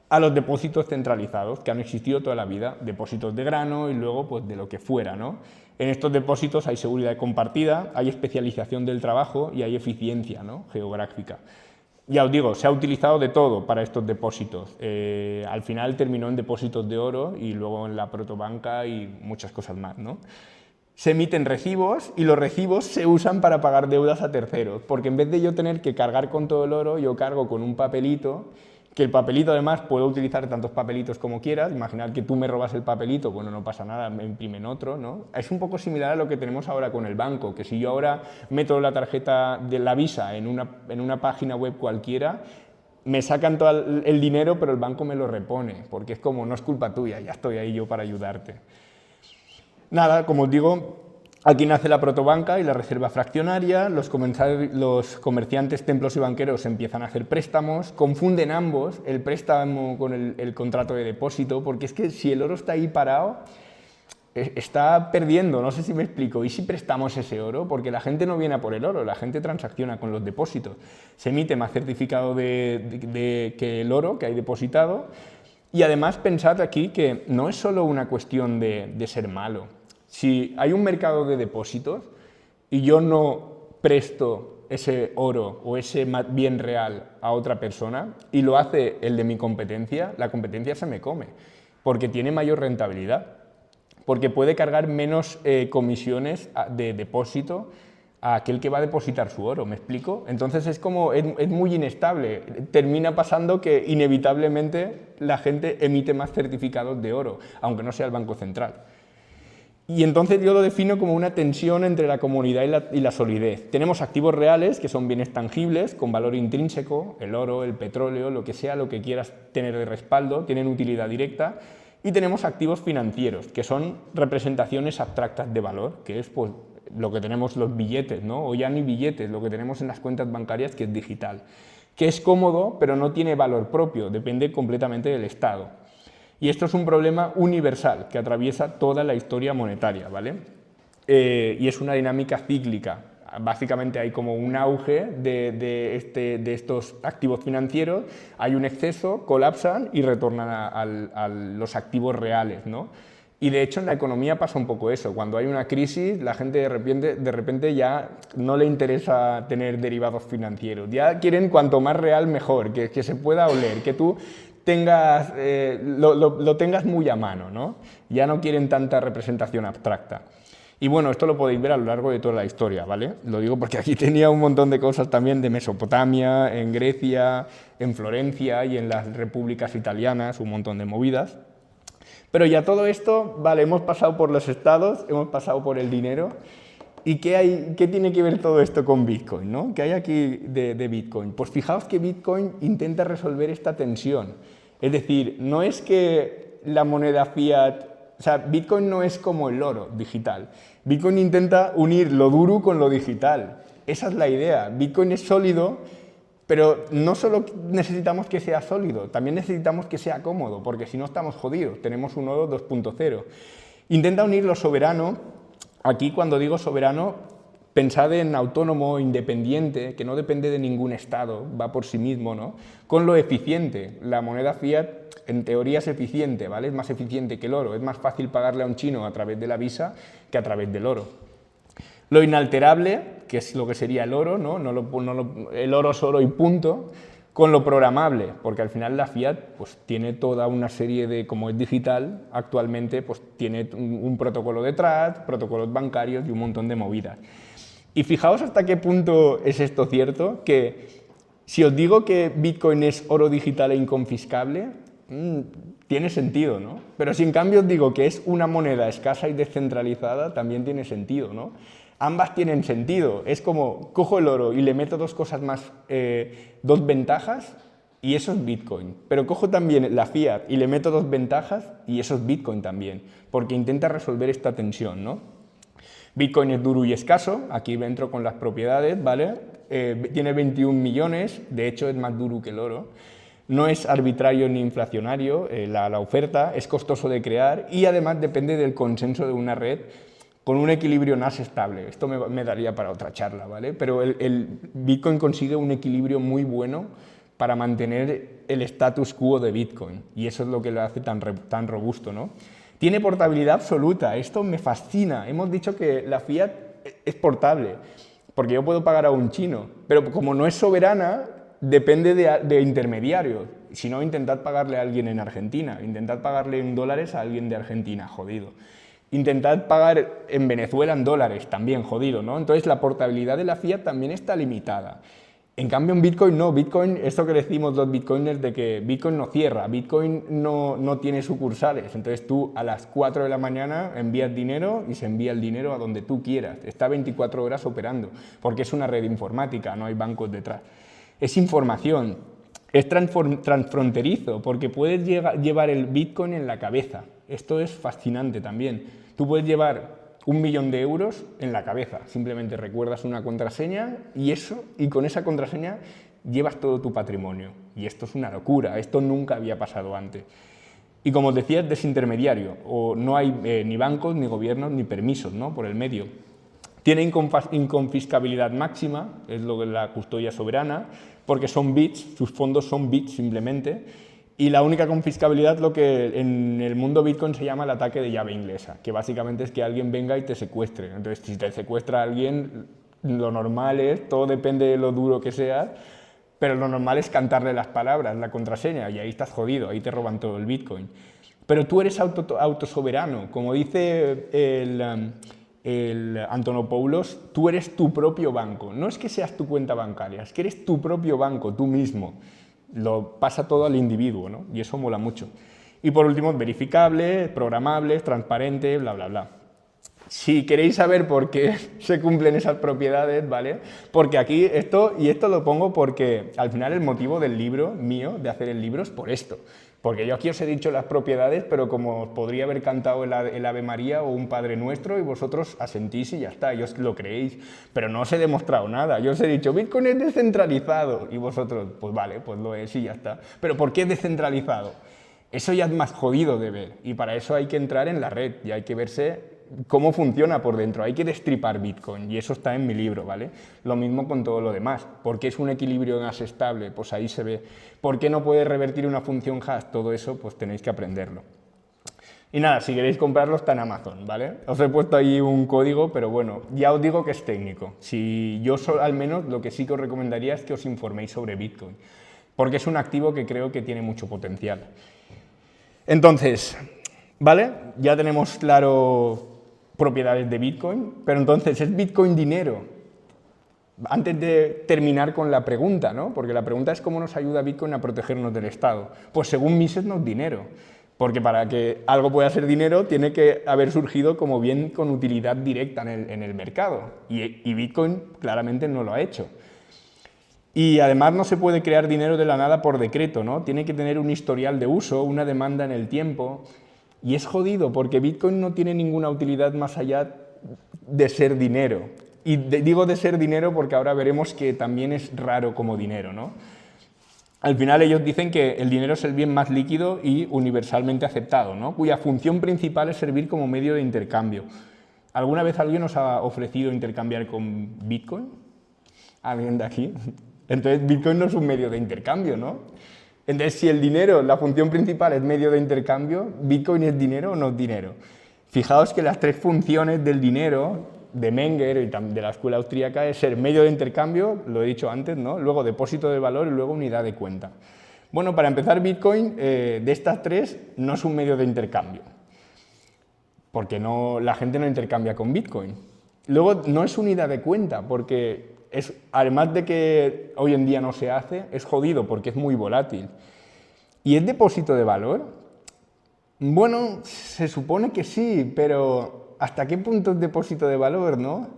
a los depósitos centralizados, que han existido toda la vida, depósitos de grano y luego pues, de lo que fuera, ¿no? En estos depósitos hay seguridad compartida, hay especialización del trabajo y hay eficiencia, ¿no? Geográfica. Ya os digo, se ha utilizado de todo para estos depósitos. Al final terminó en depósitos de oro y luego en la protobanca y muchas cosas más, ¿no? Se emiten recibos y los recibos se usan para pagar deudas a terceros, porque en vez de yo tener que cargar con todo el oro, yo cargo con un papelito, que el papelito además puedo utilizar tantos papelitos como quieras. Imaginad que tú me robas el papelito, bueno, no pasa nada, me imprimen otro, ¿no? Es un poco similar a lo que tenemos ahora con el banco, que si yo ahora meto la tarjeta de la Visa en una página web cualquiera, me sacan todo el dinero, pero el banco me lo repone, porque es como, no es culpa tuya, ya estoy ahí yo para ayudarte. Nada, como os digo, aquí nace la protobanca y la reserva fraccionaria, los comerciantes, templos y banqueros empiezan a hacer préstamos, confunden ambos, el préstamo con el contrato de depósito, porque es que si el oro está ahí parado, está perdiendo, no sé si me explico. ¿Y si prestamos ese oro? Porque la gente no viene a por el oro, la gente transacciona con los depósitos. Se emite más certificado que el oro que hay depositado, y además pensad aquí que no es solo una cuestión de ser malo. Si hay un mercado de depósitos y yo no presto ese oro o ese bien real a otra persona y lo hace el de mi competencia, la competencia se me come, porque tiene mayor rentabilidad, porque puede cargar menos comisiones de depósito a aquel que va a depositar su oro, ¿me explico? Entonces es muy inestable, termina pasando que inevitablemente la gente emite más certificados de oro, aunque no sea el Banco Central. Y entonces yo lo defino como una tensión entre la comodidad y la solidez. Tenemos activos reales, que son bienes tangibles, con valor intrínseco, el oro, el petróleo, lo que sea, lo que quieras tener de respaldo, tienen utilidad directa, y tenemos activos financieros, que son representaciones abstractas de valor, que es pues, lo que tenemos los billetes, ¿no? O ya ni billetes, lo que tenemos en las cuentas bancarias, que es digital, que es cómodo, pero no tiene valor propio, depende completamente del Estado. Y esto es un problema universal que atraviesa toda la historia monetaria, ¿vale? Y es una dinámica cíclica. Básicamente hay como un auge de estos activos financieros, hay un exceso, colapsan y retornan a los activos reales, ¿no? Y de hecho en la economía pasa un poco eso. Cuando hay una crisis, la gente de repente ya no le interesa tener derivados financieros. Ya quieren cuanto más real mejor, que se pueda oler, que tú tengas, lo tengas muy a mano, ¿no? Ya no quieren tanta representación abstracta. Y bueno, esto lo podéis ver a lo largo de toda la historia, ¿vale? Lo digo porque aquí tenía un montón de cosas también de Mesopotamia, en Grecia, en Florencia y en las repúblicas italianas, un montón de movidas. Pero ya todo esto, vale, hemos pasado por los estados, hemos pasado por el dinero. ¿Y qué tiene que ver todo esto con Bitcoin, ¿no? ¿Qué hay aquí de Bitcoin? Pues fijaos que Bitcoin intenta resolver esta tensión. Es decir, no es que la moneda fiat... O sea, Bitcoin no es como el oro digital. Bitcoin intenta unir lo duro con lo digital. Esa es la idea. Bitcoin es sólido, pero no solo necesitamos que sea sólido, también necesitamos que sea cómodo, porque si no estamos jodidos. Tenemos un oro 2.0. Intenta unir lo soberano. Aquí, cuando digo soberano, pensad en autónomo, independiente, que no depende de ningún estado, va por sí mismo, ¿no? Con lo eficiente. La moneda fiat, en teoría, es eficiente, ¿vale? Es más eficiente que el oro. Es más fácil pagarle a un chino a través de la Visa que a través del oro. Lo inalterable, que es lo que sería el oro, ¿no? El oro solo y punto, con lo programable, porque al final la fiat pues, tiene toda una serie de, como es digital, actualmente pues, tiene un protocolo detrás, protocolos bancarios y un montón de movidas. Y fijaos hasta qué punto es esto cierto, que si os digo que Bitcoin es oro digital e inconfiscable, tiene sentido, ¿no? Pero si en cambio os digo que es una moneda escasa y descentralizada, también tiene sentido, ¿no? Ambas tienen sentido. Es como, cojo el oro y le meto dos cosas más, dos ventajas, y eso es Bitcoin. Pero cojo también la fiat y le meto dos ventajas, y eso es Bitcoin también, porque intenta resolver esta tensión, ¿no? Bitcoin es duro y escaso, aquí entro con las propiedades, ¿vale? Tiene 21 millones, de hecho es más duro que el oro. No es arbitrario ni inflacionario la oferta, es costoso de crear y además depende del consenso de una red con un equilibrio NAS estable. Esto me daría para otra charla, ¿vale? Pero el Bitcoin consigue un equilibrio muy bueno para mantener el status quo de Bitcoin y eso es lo que lo hace tan robusto, ¿no? Tiene portabilidad absoluta, esto me fascina. Hemos dicho que la fiat es portable, porque yo puedo pagar a un chino, pero como no es soberana, depende de intermediarios. Si no, intentad pagarle a alguien en Argentina, intentad pagarle en dólares a alguien de Argentina, jodido. Intentad pagar en Venezuela en dólares, también jodido, ¿no? Entonces la portabilidad de la fiat también está limitada. En cambio en Bitcoin no, Bitcoin, esto que decimos los bitcoiners de que Bitcoin no cierra, Bitcoin no tiene sucursales, entonces tú a las 4 de la mañana envías dinero y se envía el dinero a donde tú quieras, está 24 horas operando, porque es una red informática, no hay bancos detrás. Es información, es transfronterizo, porque puedes llevar el Bitcoin en la cabeza, esto es fascinante también, tú puedes llevar 1 millón de euros en la cabeza, simplemente recuerdas una contraseña y con esa contraseña llevas todo tu patrimonio. Y esto es una locura, esto nunca había pasado antes. Y como os decía, es desintermediario, o no hay ni bancos, ni gobiernos, ni permisos, ¿no? Por el medio. Tiene inconfiscabilidad máxima, es lo que es la custodia soberana, porque son bits, sus fondos son bits simplemente. Y la única confiscabilidad, lo que en el mundo Bitcoin se llama el ataque de llave inglesa, que básicamente es que alguien venga y te secuestre. Entonces, si te secuestra alguien, lo normal es, todo depende de lo duro que seas, pero lo normal es cantarle las palabras, la contraseña, y ahí estás jodido, ahí te roban todo el Bitcoin. Pero tú eres autosoberano, como dice el Antonopoulos, tú eres tu propio banco. No es que seas tu cuenta bancaria, es que eres tu propio banco, tú mismo. Lo pasa todo al individuo, ¿no? Y eso mola mucho. Y por último, verificable, programable, transparente, bla, bla, bla. Si queréis saber por qué se cumplen esas propiedades, ¿vale? Porque aquí esto lo pongo porque al final el motivo del libro mío, de hacer el libro, es por esto. Porque yo aquí os he dicho las propiedades, pero como os podría haber cantado el Ave María o un Padre Nuestro y vosotros asentís y ya está, y os lo creéis. Pero no os he demostrado nada. Yo os he dicho, Bitcoin es descentralizado. Y vosotros, pues vale, pues lo es y ya está. Pero ¿por qué es descentralizado? Eso ya es más jodido de ver. Y para eso hay que entrar en la red y hay que verse cómo funciona por dentro, hay que destripar Bitcoin y eso está en mi libro, ¿vale? Lo mismo con todo lo demás. ¿Por qué es un equilibrio NAS estable? Pues ahí se ve. ¿Por qué no puede revertir una función hash? Todo eso pues tenéis que aprenderlo. Y nada, si queréis comprarlo está en Amazon, ¿vale? Os he puesto ahí un código, pero bueno, ya os digo que es técnico. Si yo al menos lo que sí que os recomendaría es que os informéis sobre Bitcoin, porque es un activo que creo que tiene mucho potencial. Entonces, ¿vale? Ya tenemos claro propiedades de Bitcoin, pero entonces, ¿es Bitcoin dinero? Antes de terminar con la pregunta, ¿no? Porque la pregunta es cómo nos ayuda Bitcoin a protegernos del Estado. Pues según Mises no es dinero, porque para que algo pueda ser dinero tiene que haber surgido como bien con utilidad directa en el mercado, y Bitcoin claramente no lo ha hecho. Y además no se puede crear dinero de la nada por decreto, ¿no? Tiene que tener un historial de uso, una demanda en el tiempo, y es jodido porque Bitcoin no tiene ninguna utilidad más allá de ser dinero. Y digo de ser dinero porque ahora veremos que también es raro como dinero, ¿no? Al final ellos dicen que el dinero es el bien más líquido y universalmente aceptado, ¿no? Cuya función principal es servir como medio de intercambio. ¿Alguna vez alguien os ha ofrecido intercambiar con Bitcoin? ¿Alguien de aquí? Entonces Bitcoin no es un medio de intercambio, ¿no? Entonces si el dinero, la función principal es medio de intercambio, ¿Bitcoin es dinero o no es dinero? Fijaos que las tres funciones del dinero de Menger y de la escuela austríaca es ser medio de intercambio, lo he dicho antes, ¿no? Luego depósito de valor y luego unidad de cuenta. Bueno, para empezar, Bitcoin de estas tres no es un medio de intercambio, porque la gente no intercambia con Bitcoin. Luego no es unidad de cuenta, porque además de que hoy en día no se hace, es jodido porque es muy volátil. ¿Y es depósito de valor? Bueno, se supone que sí, pero ¿hasta qué punto es depósito de valor, no?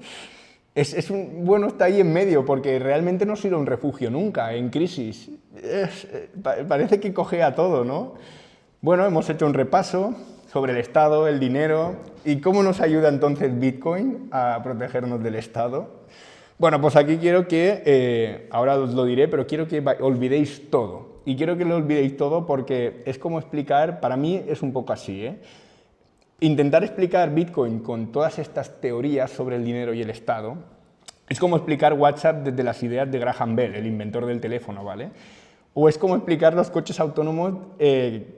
Bueno, está ahí en medio, porque realmente no sirve un refugio nunca en crisis. Parece que cojea todo, ¿no? Bueno, hemos hecho un repaso sobre el Estado, el dinero, y cómo nos ayuda entonces Bitcoin a protegernos del Estado. Bueno, pues aquí quiero que, ahora os lo diré, pero quiero que olvidéis todo. Y quiero que lo olvidéis todo porque es como explicar, para mí es un poco así, ¿eh? Intentar explicar Bitcoin con todas estas teorías sobre el dinero y el Estado es como explicar WhatsApp desde las ideas de Graham Bell, el inventor del teléfono, ¿vale? O es como explicar los coches autónomos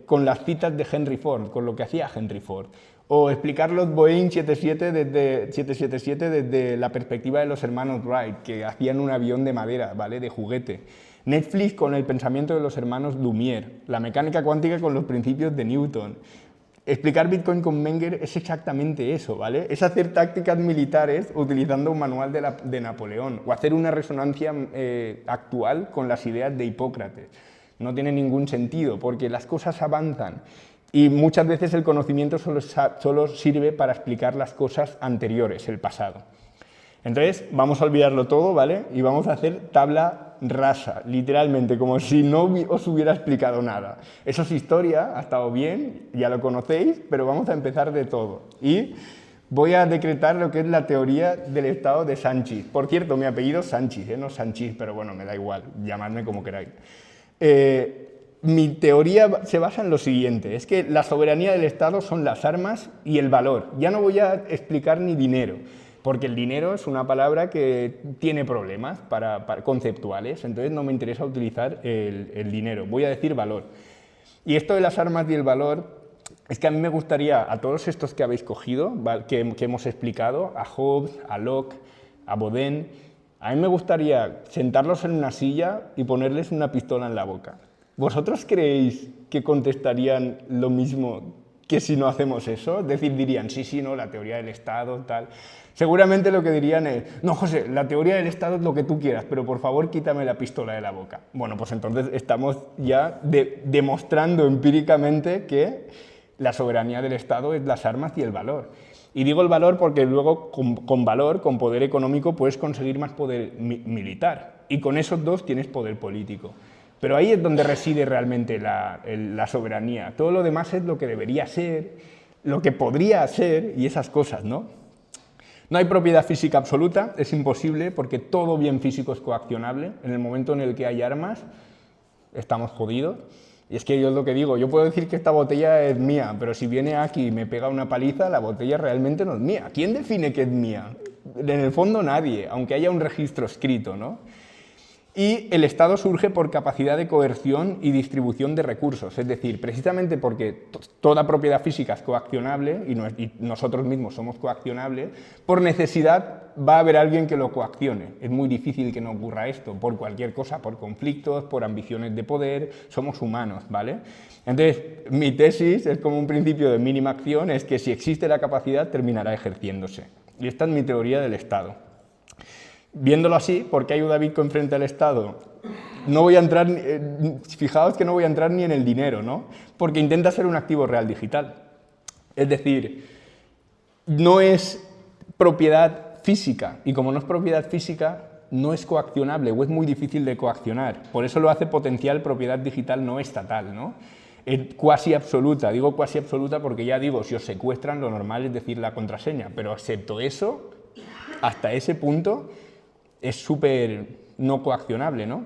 con las citas de Henry Ford, con lo que hacía Henry Ford. O explicar los Boeing 777 desde la perspectiva de los hermanos Wright, que hacían un avión de madera, ¿vale? De juguete. Netflix con el pensamiento de los hermanos Lumière. La mecánica cuántica con los principios de Newton. Explicar Bitcoin con Menger es exactamente eso, ¿vale? Es hacer tácticas militares utilizando un manual de Napoleón o hacer una resonancia actual con las ideas de Hipócrates. No tiene ningún sentido porque las cosas avanzan y muchas veces el conocimiento solo sirve para explicar las cosas anteriores, el pasado. Entonces, vamos a olvidarlo todo, ¿vale? Y vamos a hacer tabla rasa, literalmente, como si no os hubiera explicado nada. Eso es historia, ha estado bien, ya lo conocéis, pero vamos a empezar de todo. Y voy a decretar lo que es la teoría del Estado de Sanchis. Por cierto, mi apellido es Sanchis, no Sanchis, pero bueno, me da igual, llamadme como queráis. Mi teoría se basa en lo siguiente, es que la soberanía del Estado son las armas y el valor. Ya no voy a explicar ni dinero, porque el dinero es una palabra que tiene problemas conceptuales, entonces no me interesa utilizar el dinero, voy a decir valor. Y esto de las armas y el valor, es que a mí me gustaría, a todos estos que habéis cogido, que hemos explicado, a Hobbes, a Locke, a Baudin, a mí me gustaría sentarlos en una silla y ponerles una pistola en la boca. ¿Vosotros creéis que contestarían lo mismo que si no hacemos eso? Es decir, dirían, sí, no, la teoría del Estado, tal. Seguramente lo que dirían es, no, José, la teoría del Estado es lo que tú quieras, pero por favor quítame la pistola de la boca. Bueno, pues entonces estamos ya demostrando empíricamente que la soberanía del Estado es las armas y el valor. Y digo el valor porque luego con valor, con poder económico, puedes conseguir más poder militar. Y con esos dos tienes poder político. Pero ahí es donde reside realmente la soberanía. Todo lo demás es lo que debería ser, lo que podría ser y esas cosas, ¿no? No hay propiedad física absoluta, es imposible porque todo bien físico es coaccionable. En el momento en el que hay armas, estamos jodidos. Y es que yo es lo que digo, yo puedo decir que esta botella es mía, pero si viene aquí y me pega una paliza, la botella realmente no es mía. ¿Quién define que es mía? En el fondo nadie, aunque haya un registro escrito, ¿no? Y el Estado surge por capacidad de coerción y distribución de recursos, es decir, precisamente porque toda propiedad física es coaccionable y nosotros mismos somos coaccionables, por necesidad va a haber alguien que lo coaccione. Es muy difícil que no ocurra esto, por cualquier cosa, por conflictos, por ambiciones de poder, somos humanos, ¿vale? Entonces, mi tesis es como un principio de mínima acción, es que si existe la capacidad, terminará ejerciéndose. Y esta es mi teoría del Estado. Viéndolo así, ¿por qué ayuda Bitcoin frente al Estado? No voy a entrar, fijaos que no voy a entrar ni en el dinero, ¿no? Porque intenta ser un activo real digital. Es decir, no es propiedad física, y como no es propiedad física, no es coaccionable o es muy difícil de coaccionar. Por eso lo hace potencial propiedad digital no estatal, ¿no? Es cuasi absoluta. Digo cuasi absoluta porque ya digo, si os secuestran, lo normal es decir la contraseña, pero excepto eso, hasta ese punto es súper no coaccionable, ¿no?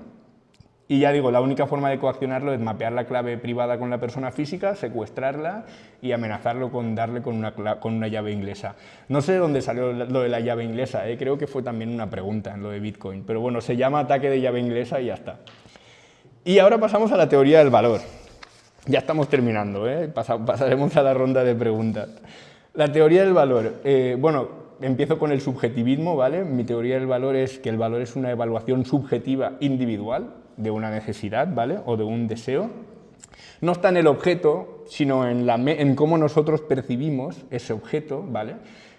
Y ya digo, la única forma de coaccionarlo es mapear la clave privada con la persona física, secuestrarla y amenazarlo con darle con una llave inglesa. No sé de dónde salió lo de la llave inglesa, creo que fue también una pregunta en lo de Bitcoin, pero bueno, se llama ataque de llave inglesa y ya está. Y ahora pasamos a la teoría del valor. Ya estamos terminando, pasaremos a la ronda de preguntas. La teoría del valor, bueno, empiezo con el subjetivismo, ¿vale? Mi teoría del valor es que el valor es una evaluación subjetiva individual de una necesidad, ¿vale? O de un deseo. No está en el objeto, sino en cómo nosotros percibimos ese objeto, ¿vale?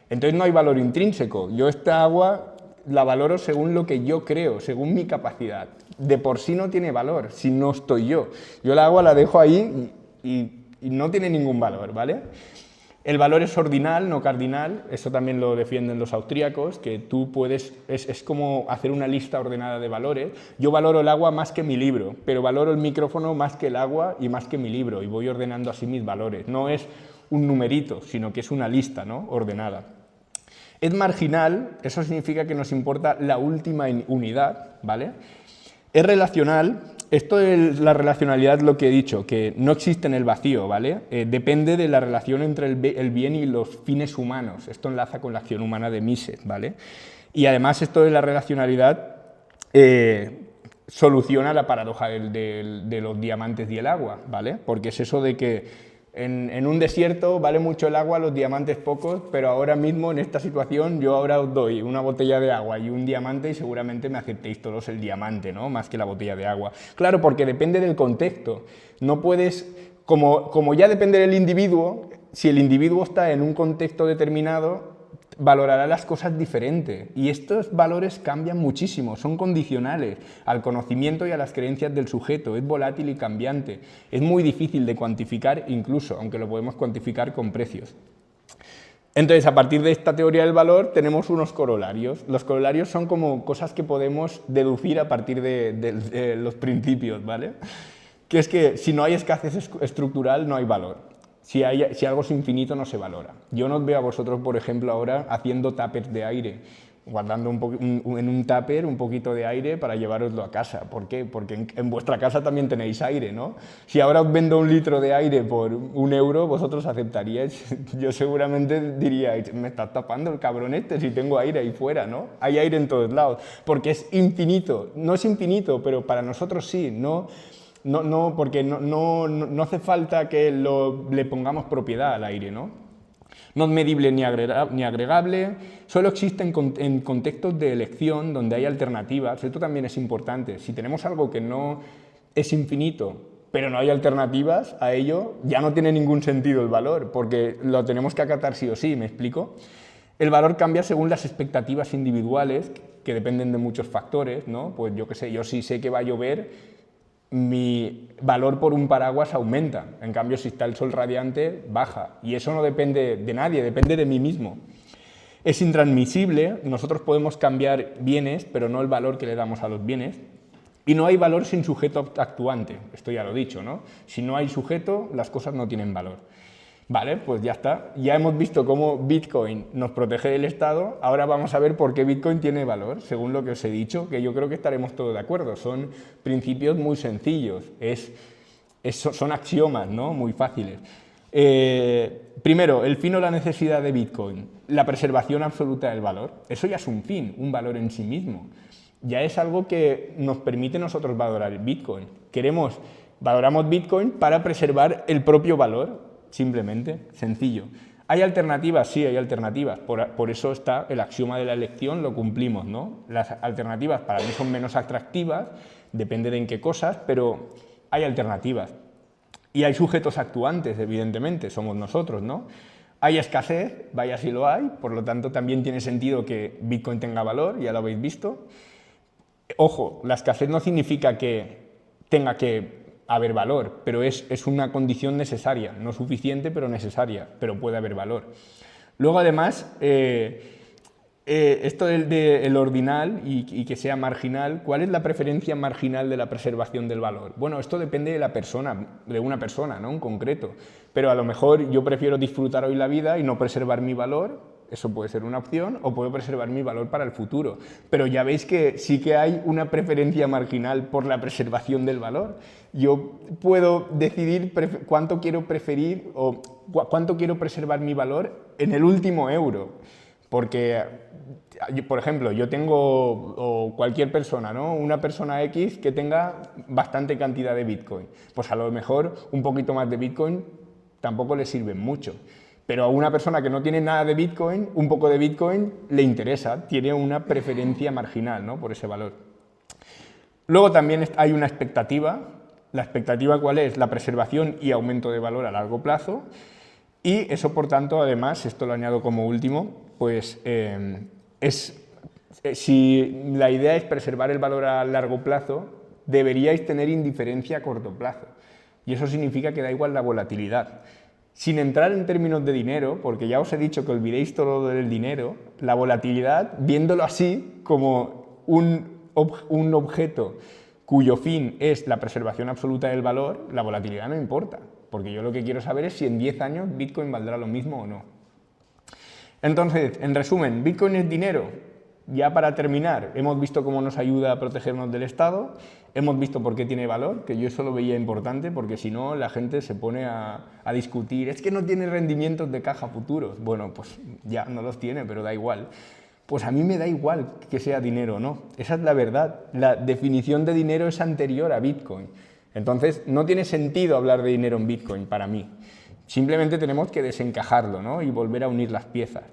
Entonces no hay valor intrínseco. Yo esta agua la valoro según lo que yo creo, según mi capacidad. De por sí no tiene valor, si no estoy yo. Yo la agua la dejo ahí y no tiene ningún valor, ¿vale? El valor es ordinal, no cardinal, eso también lo defienden los austríacos, que tú puedes, es como hacer una lista ordenada de valores. Yo valoro el agua más que mi libro, pero valoro el micrófono más que el agua y más que mi libro, y voy ordenando así mis valores. No es un numerito, sino que es una lista, ¿no?, ordenada. Es marginal, eso significa que nos importa la última unidad, ¿vale? Es relacional. Esto es la relacionalidad, lo que he dicho, que no existe en el vacío, ¿vale? Depende de la relación entre el bien y los fines humanos. Esto enlaza con la acción humana de Mises, ¿vale? Y además esto de la relacionalidad soluciona la paradoja de los diamantes y el agua, ¿vale? Porque es eso de que en un desierto vale mucho el agua, los diamantes pocos, pero ahora mismo en esta situación yo ahora os doy una botella de agua y un diamante y seguramente me aceptéis todos el diamante, ¿no?, más que la botella de agua. Claro, porque depende del contexto. No puedes, como ya depende del individuo, si el individuo está en un contexto determinado, valorará las cosas diferente, y estos valores cambian muchísimo, son condicionales al conocimiento y a las creencias del sujeto, es volátil y cambiante, es muy difícil de cuantificar incluso, aunque lo podemos cuantificar con precios. Entonces, a partir de esta teoría del valor tenemos unos corolarios. Los corolarios son como cosas que podemos deducir a partir de los principios, ¿vale? Que es que si no hay escasez estructural no hay valor. Si algo es infinito no se valora. Yo no os veo a vosotros, por ejemplo, ahora haciendo tuppers de aire, guardando en un tupper un poquito de aire para llevároslo a casa. ¿Por qué? Porque en vuestra casa también tenéis aire, ¿no? Si ahora os vendo 1 litro de aire por 1 euro, vosotros aceptaríais. Yo seguramente diría, me estás tapando el cabrón este si tengo aire ahí fuera, ¿no? Hay aire en todos lados, porque es infinito. No es infinito, pero para nosotros sí, ¿no? Porque no hace falta que le pongamos propiedad al aire, ¿no? No es medible ni agregable, solo existe en contextos de elección donde hay alternativas. Esto también es importante. Si tenemos algo que no es infinito, pero no hay alternativas a ello, ya no tiene ningún sentido el valor, porque lo tenemos que acatar sí o sí, ¿me explico? El valor cambia según las expectativas individuales, que dependen de muchos factores, ¿no? Pues yo qué sé, yo sí sé que va a llover, mi valor por un paraguas aumenta, en cambio si está el sol radiante baja, y eso no depende de nadie, depende de mí mismo. Es intransmisible, nosotros podemos cambiar bienes, pero no el valor que le damos a los bienes, y no hay valor sin sujeto actuante, esto ya lo he dicho, ¿no? Si no hay sujeto, las cosas no tienen valor. Vale, pues ya está. Ya hemos visto cómo Bitcoin nos protege del Estado, ahora vamos a ver por qué Bitcoin tiene valor, según lo que os he dicho, que yo creo que estaremos todos de acuerdo. Son principios muy sencillos, son axiomas, ¿no?, muy fáciles. Primero, el fin o la necesidad de Bitcoin, la preservación absoluta del valor. Eso ya es un fin, un valor en sí mismo. ya es algo que nos permite nosotros valorar el Bitcoin. Valoramos Bitcoin para preservar el propio valor, simplemente, sencillo. ¿Hay alternativas? Sí, hay alternativas. Por eso está el axioma de la elección, lo cumplimos, ¿no? Las alternativas para mí son menos atractivas, depende de en qué cosas, pero hay alternativas. Y hay sujetos actuantes, evidentemente, somos nosotros, ¿no? Hay escasez, vaya si lo hay, por lo tanto también tiene sentido que Bitcoin tenga valor, ya lo habéis visto. Ojo, la escasez no significa que tenga que haber valor, pero es una condición necesaria, no suficiente, pero necesaria, pero puede haber valor. Luego, además, esto del ordinal y que sea marginal, ¿cuál es la preferencia marginal de la preservación del valor? Bueno, esto depende de la persona, de una persona, ¿no? En concreto, pero a lo mejor yo prefiero disfrutar hoy la vida y no preservar mi valor. Eso puede ser una opción, o puedo preservar mi valor para el futuro. Pero ya veis que sí que hay una preferencia marginal por la preservación del valor. Yo puedo decidir cuánto quiero preferir o cuánto quiero preservar mi valor en el último euro. Porque, por ejemplo, yo tengo, o cualquier persona, ¿no? Una persona X que tenga bastante cantidad de Bitcoin. Pues a lo mejor un poquito más de Bitcoin tampoco le sirve mucho. Pero a una persona que no tiene nada de Bitcoin, un poco de Bitcoin le interesa, tiene una preferencia marginal, ¿no? Por ese valor. Luego también hay una expectativa. ¿La expectativa cuál es? La preservación y aumento de valor a largo plazo. Y eso, por tanto, además, esto lo añado como último, pues si la idea es preservar el valor a largo plazo, deberíais tener indiferencia a corto plazo. Y eso significa que da igual la volatilidad. Sin entrar en términos de dinero, porque ya os he dicho que olvidéis todo lo del dinero, la volatilidad, viéndolo así como un objeto cuyo fin es la preservación absoluta del valor, la volatilidad no importa, porque yo lo que quiero saber es si en 10 años Bitcoin valdrá lo mismo o no. Entonces, en resumen, ¿Bitcoin es dinero? Ya para terminar, hemos visto cómo nos ayuda a protegernos del Estado, hemos visto por qué tiene valor, que yo eso lo veía importante, porque si no la gente se pone a discutir, es que no tiene rendimientos de caja futuros. Bueno, pues ya no los tiene, pero da igual. Pues a mí me da igual que sea dinero o no, esa es la verdad. La definición de dinero es anterior a Bitcoin. Entonces, no tiene sentido hablar de dinero en Bitcoin para mí. Simplemente tenemos que desencajarlo, ¿no? Y volver a unir las piezas.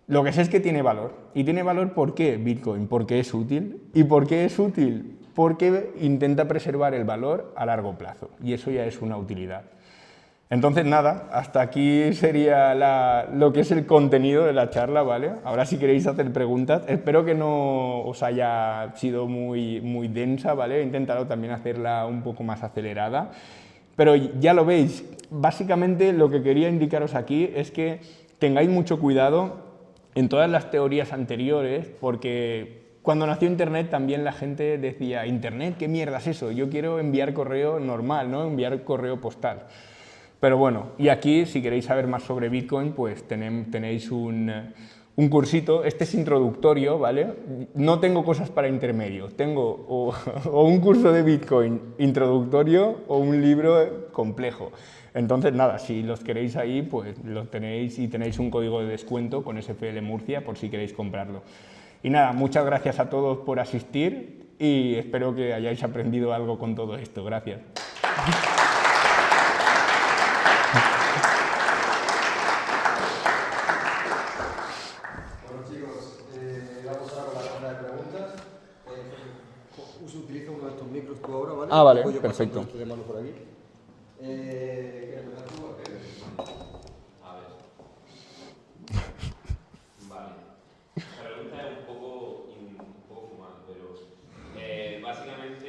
Lo que sé es que tiene valor. ¿Y tiene valor por qué Bitcoin? Porque es útil. ¿Y por qué es útil? Porque intenta preservar el valor a largo plazo. Y eso ya es una utilidad. Entonces, nada, hasta aquí sería lo que es el contenido de la charla, ¿vale? Ahora si queréis hacer preguntas, espero que no os haya sido muy densa, ¿vale? He intentado también hacerla un poco más acelerada. Pero ya lo veis, básicamente lo que quería indicaros aquí es que tengáis mucho cuidado en todas las teorías anteriores, porque cuando nació Internet también la gente decía, ¿Internet? ¿Qué mierda es eso? Yo quiero enviar correo normal, ¿no? Enviar correo postal. Pero bueno, y aquí, si queréis saber más sobre Bitcoin, pues tenéis un cursito, este es introductorio, ¿vale? No tengo cosas para intermedios, tengo o un curso de Bitcoin introductorio o un libro complejo. Entonces, nada, si los queréis ahí, pues los tenéis y tenéis un código de descuento con SFL Murcia por si queréis comprarlo. Y nada, muchas gracias a todos por asistir y espero que hayáis aprendido algo con todo esto. Gracias. Bueno, chicos, vamos ahora con la ronda de preguntas. Utiliza uno de estos micros tú ahora, ¿vale? Ah, vale, Voy yo perfecto. pasando esto de mano por aquí. ¿Quieres empezar tú? A ver. Vale. La pregunta es un poco fumada, pero básicamente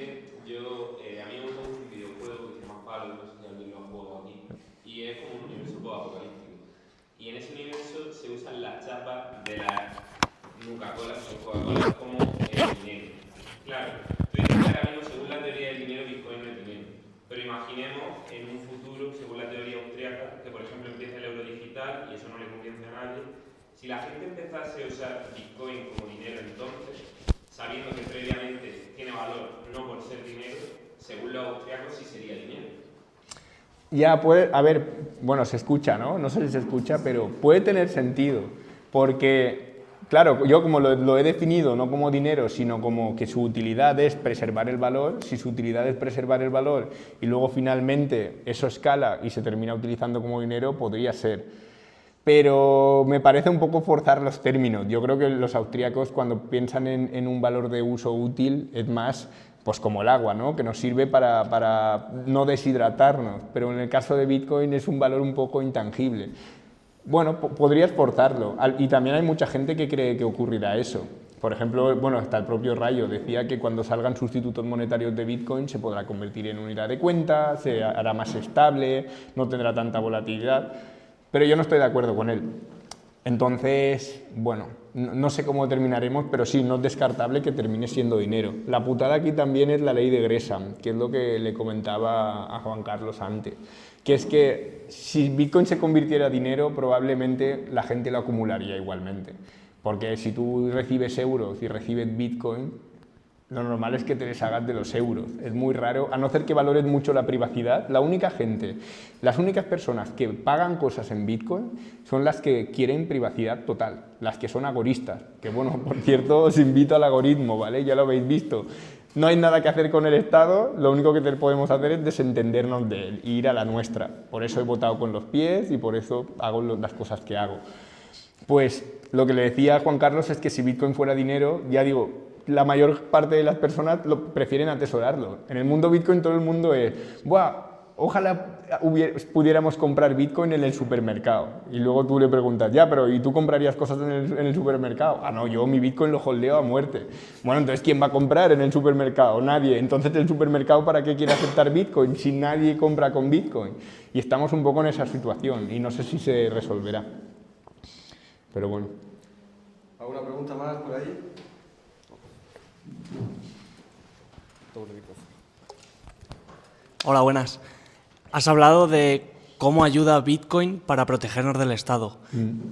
a mí me gusta un videojuego que se llama Fallout, no sé si alguien lo ha jugado aquí, y es como un universo apocalíptico. Y en ese universo se usan las chapas de las Nuka-Cola o Coca-Cola como dinero. Claro, tú dices que ahora mismo, según la teoría del dinero, Bitcoin no es dinero. Pero imaginemos en un futuro, según la teoría austríaca, que por ejemplo empieza el euro digital y eso no le convence a nadie. Si la gente empezase a usar Bitcoin como dinero entonces, sabiendo que previamente tiene valor no por ser dinero, según los austríacos sí sería dinero. Ya puede, a ver, bueno, se escucha, ¿no? No sé si se escucha, pero puede tener sentido, porque Claro, yo como lo he definido no como dinero, sino como que su utilidad es preservar el valor, si su utilidad es preservar el valor y luego finalmente eso escala y se termina utilizando como dinero, podría ser. Pero me parece un poco forzar los términos. Yo creo que los austríacos cuando piensan en un valor de uso útil es más pues como el agua, ¿no? Que nos sirve para no deshidratarnos, pero en el caso de Bitcoin es un valor un poco intangible. Bueno, podrías forzarlo. Y también hay mucha gente que cree que ocurrirá eso. Por ejemplo, bueno, hasta el propio Rayo decía que cuando salgan sustitutos monetarios de Bitcoin se podrá convertir en unidad de cuenta, se hará más estable, no tendrá tanta volatilidad, pero yo no estoy de acuerdo con él. Entonces, bueno, no sé cómo terminaremos, pero sí, no es descartable que termine siendo dinero. La putada aquí también es la ley de Gresham, que es lo que le comentaba a Juan Carlos antes, que es que si Bitcoin se convirtiera en dinero, probablemente la gente lo acumularía igualmente. Porque si tú recibes euros y recibes Bitcoin, lo normal es que te deshagas de los euros. Es muy raro, a no ser que valores mucho la privacidad. Las únicas personas que pagan cosas en Bitcoin son las que quieren privacidad total, las que son agoristas. Que bueno, por cierto, os invito al algoritmo, ¿vale? Ya lo habéis visto. No hay nada que hacer con el Estado, lo único que podemos hacer es desentendernos de él e ir a la nuestra. Por eso he votado con los pies y por eso hago las cosas que hago. Pues lo que le decía a Juan Carlos es que si Bitcoin fuera dinero, ya digo, la mayor parte de las personas prefieren atesorarlo. En el mundo Bitcoin todo el mundo es, ¡buah! Ojalá pudiéramos comprar Bitcoin en el supermercado. Y luego tú le preguntas, ya, pero ¿y tú comprarías cosas en el supermercado? Ah, no, yo mi Bitcoin lo holdeo a muerte. Bueno, entonces ¿quién va a comprar en el supermercado? Nadie. Entonces ¿el supermercado para qué quiere aceptar Bitcoin si nadie compra con Bitcoin? Y estamos un poco en esa situación y no sé si se resolverá. Pero bueno. ¿Alguna pregunta más por ahí? Hola, buenas. Has hablado de cómo ayuda Bitcoin para protegernos del Estado,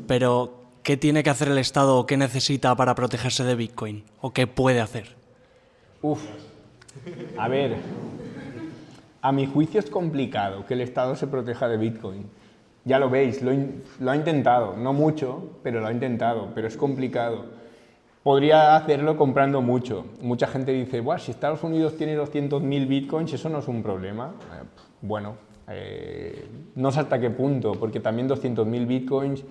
pero ¿qué tiene que hacer el Estado o qué necesita para protegerse de Bitcoin? ¿O qué puede hacer? A ver, a mi juicio es complicado que el Estado se proteja de Bitcoin. Ya lo veis, lo ha intentado, no mucho, pero lo ha intentado, pero es complicado. Podría hacerlo comprando mucho. Mucha gente dice, "Buah, si Estados Unidos tiene 200.000 bitcoins, eso no es un problema". Bueno, no sé hasta qué punto, porque también 200.000 bitcoins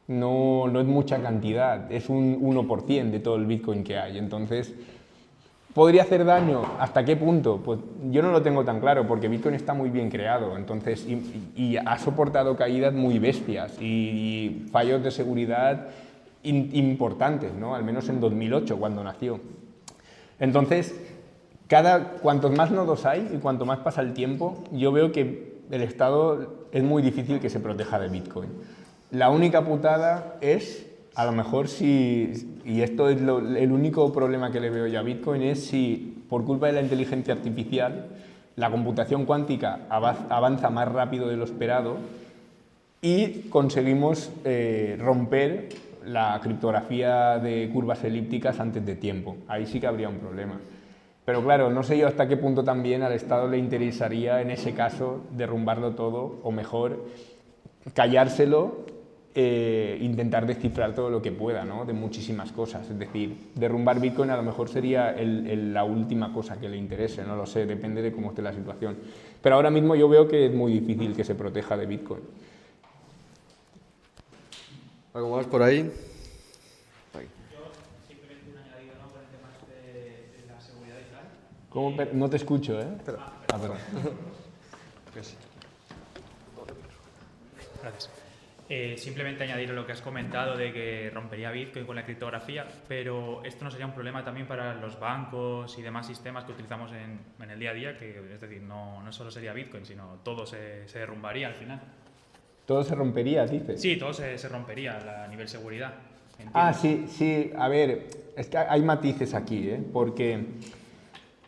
no es mucha cantidad, es un 1% de todo el bitcoin que hay. Entonces, ¿podría hacer daño? ¿Hasta qué punto? Pues yo no lo tengo tan claro, porque Bitcoin está muy bien creado, entonces, y ha soportado caídas muy bestias y fallos de seguridad importantes, ¿no? Al menos en 2008, cuando nació. Entonces, cuantos más nodos hay y cuanto más pasa el tiempo, yo veo que el Estado es muy difícil que se proteja de Bitcoin. La única putada es, a lo mejor y esto es el único problema que le veo yo a Bitcoin, es si por culpa de la inteligencia artificial la computación cuántica avanza más rápido de lo esperado y conseguimos romper la criptografía de curvas elípticas antes de tiempo. Ahí sí que habría un problema. Pero claro, no sé yo hasta qué punto también al Estado le interesaría en ese caso derrumbarlo todo, o mejor, callárselo, intentar descifrar todo lo que pueda, ¿no? De muchísimas cosas. Es decir, derrumbar Bitcoin a lo mejor sería la última cosa que le interese, no lo sé, depende de cómo esté la situación. Pero ahora mismo yo veo que es muy difícil que se proteja de Bitcoin. ¿Algo más por ahí? Yo simplemente un añadido, ¿no? Con el tema de la seguridad y tal. ¿Cómo? No te escucho, ¿eh? Perdón. Gracias. Simplemente añadir lo que has comentado de que rompería Bitcoin con la criptografía, pero esto no sería un problema también para los bancos y demás sistemas que utilizamos en el día a día, que es decir, no solo sería Bitcoin, sino todo se derrumbaría al final. ¿Todo se rompería, dices? Sí, todo se rompería a nivel seguridad. ¿Entiendes? Ah, sí, a ver, es que hay matices aquí, ¿eh? Porque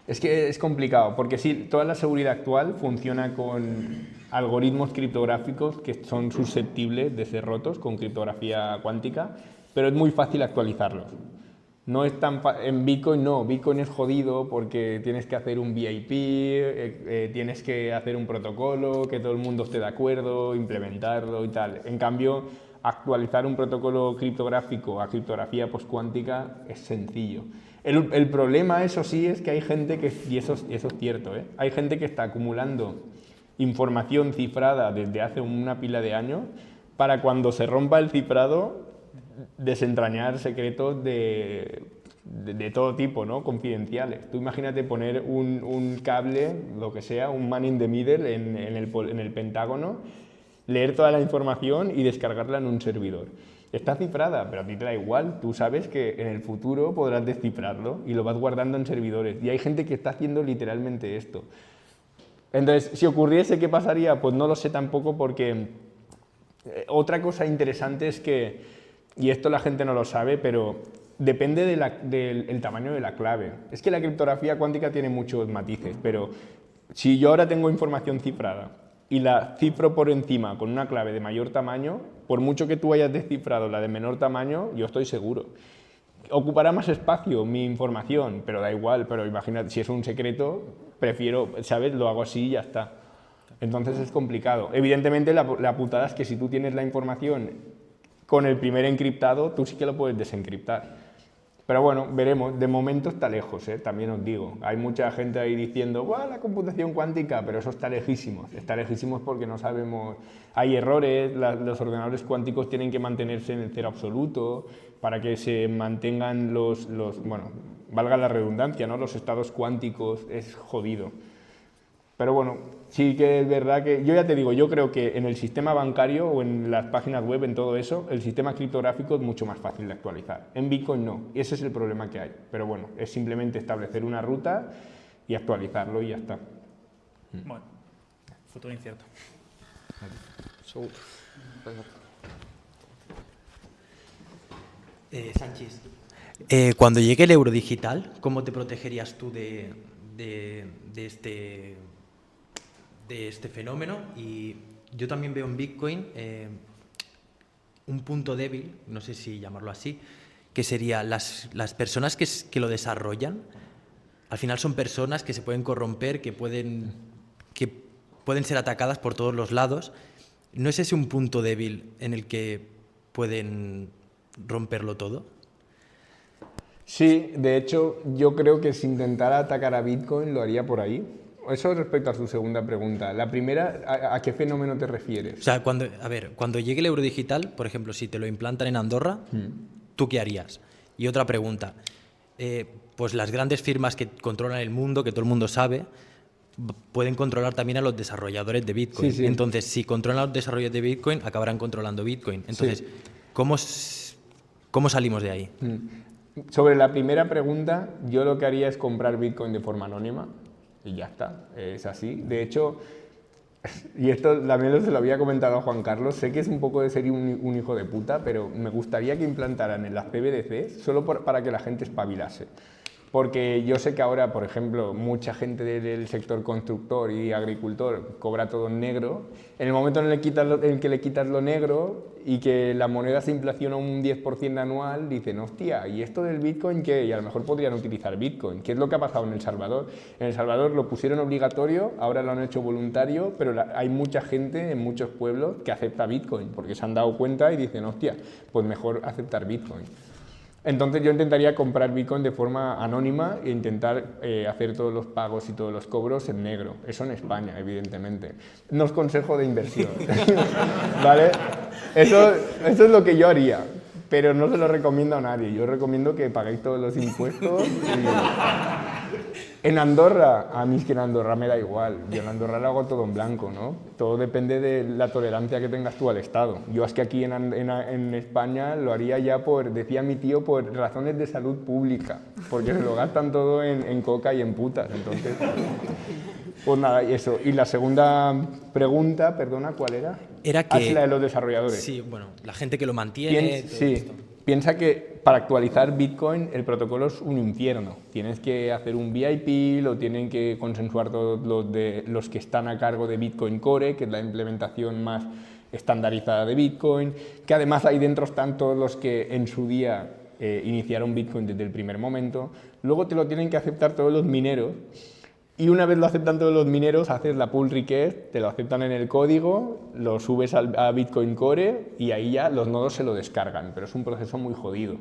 es que es complicado, porque sí, toda la seguridad actual funciona con algoritmos criptográficos que son susceptibles de ser rotos con criptografía cuántica, pero es muy fácil actualizarlos. No es tan en Bitcoin no, Bitcoin es jodido porque tienes que hacer un VIP, tienes que hacer un protocolo, que todo el mundo esté de acuerdo, implementarlo y tal. En cambio, actualizar un protocolo criptográfico a criptografía postcuántica es sencillo. El problema, eso sí, es que hay gente que, y eso es cierto, hay gente que está acumulando información cifrada desde hace una pila de años para cuando se rompa el cifrado desentrañar secretos de todo tipo, ¿no? Confidenciales. Tú imagínate poner un cable, lo que sea, un man in the middle en el Pentágono, leer toda la información y descargarla en un servidor. Está cifrada, pero a ti te da igual. Tú sabes que en el futuro podrás descifrarlo y lo vas guardando en servidores. Y hay gente que está haciendo literalmente esto. Entonces, si ocurriese, ¿qué pasaría? Pues no lo sé tampoco, porque otra cosa interesante es que, y esto la gente no lo sabe, pero depende del tamaño de la clave. Es que la criptografía cuántica tiene muchos matices, pero si yo ahora tengo información cifrada y la cifro por encima con una clave de mayor tamaño, por mucho que tú hayas descifrado la de menor tamaño, yo estoy seguro. Ocupará más espacio mi información, pero da igual, pero imagínate, si es un secreto, prefiero, ¿sabes? Lo hago así y ya está. Entonces es complicado. Evidentemente la putada es que si tú tienes la información con el primer encriptado, tú sí que lo puedes desencriptar. Pero bueno, veremos. De momento está lejos, también os digo. Hay mucha gente ahí diciendo, ¡guau, la computación cuántica! Pero eso está lejísimos. Está lejísimos porque no sabemos... Hay errores, los ordenadores cuánticos tienen que mantenerse en el cero absoluto para que se mantengan bueno, valga la redundancia, ¿no? Los estados cuánticos. Es jodido. Pero bueno, sí que es verdad que, yo ya te digo, yo creo que en el sistema bancario o en las páginas web, en todo eso, el sistema criptográfico es mucho más fácil de actualizar. En Bitcoin no, y ese es el problema que hay. Pero bueno, es simplemente establecer una ruta y actualizarlo y ya está. Bueno, futuro incierto. Sánchez, cuando llegue el euro digital, ¿cómo te protegerías tú de este fenómeno? Y yo también veo en Bitcoin un punto débil, no sé si llamarlo así, que sería las personas que lo desarrollan. Al final son personas que se pueden corromper, que pueden ser atacadas por todos los lados. ¿No es ese un punto débil en el que pueden romperlo todo? Sí, de hecho, yo creo que si intentara atacar a Bitcoin lo haría por ahí. Eso respecto a su segunda pregunta. La primera, ¿a qué fenómeno te refieres? O sea, cuando llegue el euro digital, por ejemplo, si te lo implantan en Andorra, ¿tú qué harías? Y otra pregunta, pues las grandes firmas que controlan el mundo, que todo el mundo sabe, pueden controlar también a los desarrolladores de Bitcoin. Sí, sí. Entonces, si controlan a los desarrolladores de Bitcoin, acabarán controlando Bitcoin. Entonces, sí. ¿cómo salimos de ahí? Sobre la primera pregunta, yo lo que haría es comprar Bitcoin de forma anónima y ya está, es así. De hecho, y esto también se lo había comentado a Juan Carlos, sé que es un poco de ser un hijo de puta, pero me gustaría que implantaran en las CBDCs solo para que la gente espabilase. Porque yo sé que ahora, por ejemplo, mucha gente del sector constructor y agricultor cobra todo en negro. En el momento en el que le quitas lo negro y que la moneda se inflaciona un 10% anual, dicen, hostia, ¿y esto del Bitcoin qué? Y a lo mejor podrían utilizar Bitcoin. ¿Qué es lo que ha pasado en El Salvador? En El Salvador lo pusieron obligatorio, ahora lo han hecho voluntario, pero hay mucha gente en muchos pueblos que acepta Bitcoin, porque se han dado cuenta y dicen, hostia, pues mejor aceptar Bitcoin. Entonces yo intentaría comprar Bitcoin de forma anónima e intentar hacer todos los pagos y todos los cobros en negro. Eso en España, evidentemente. No es consejo de inversión, ¿vale? Eso es lo que yo haría, pero no se lo recomiendo a nadie. Yo recomiendo que paguéis todos los impuestos. En Andorra, a mí es que en Andorra me da igual. Yo en Andorra lo hago todo en blanco, ¿no? Todo depende de la tolerancia que tengas tú al Estado. Yo es que aquí en España lo haría ya decía mi tío, por razones de salud pública, porque se lo gastan todo en coca y en putas. Entonces, pues nada, y eso. Y la segunda pregunta, perdona, ¿cuál era? Era que... la de los desarrolladores. Sí, bueno, la gente que lo mantiene... Sí. Piensa que para actualizar Bitcoin el protocolo es un infierno. Tienes que hacer un VIP, lo tienen que consensuar todos los que están a cargo de Bitcoin Core, que es la implementación más estandarizada de Bitcoin, que además ahí dentro están todos los que en su día iniciaron Bitcoin desde el primer momento. Luego te lo tienen que aceptar todos los mineros. Y una vez lo aceptan todos los mineros, haces la pull request, te lo aceptan en el código, lo subes a Bitcoin Core y ahí ya los nodos se lo descargan, pero es un proceso muy jodido.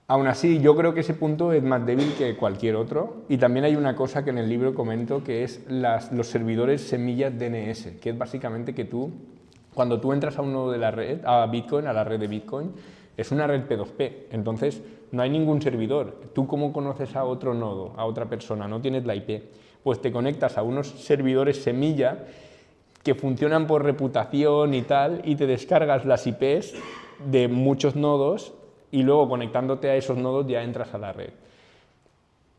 Aún así, yo creo que ese punto es más débil que cualquier otro. Y también hay una cosa que en el libro comento, que es los servidores semillas DNS, que es básicamente que cuando tú entras a un nodo de la red, a Bitcoin, a la red de Bitcoin, es una red P2P, entonces no hay ningún servidor. ¿Tú cómo conoces a otro nodo, a otra persona? No tienes la IP. Pues te conectas a unos servidores semilla que funcionan por reputación y tal, y te descargas las IPs de muchos nodos y luego conectándote a esos nodos ya entras a la red.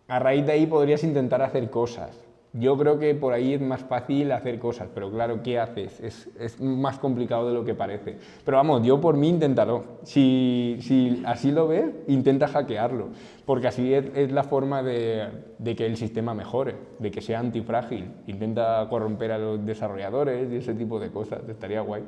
A raíz de ahí podrías intentar hacer cosas. Yo creo que por ahí es más fácil hacer cosas, pero claro, ¿qué haces? Es más complicado de lo que parece. Pero vamos, yo por mí inténtalo. Si así lo ves, intenta hackearlo, porque así es la forma de que el sistema mejore, de que sea antifrágil. Intenta corromper a los desarrolladores y ese tipo de cosas, estaría guay.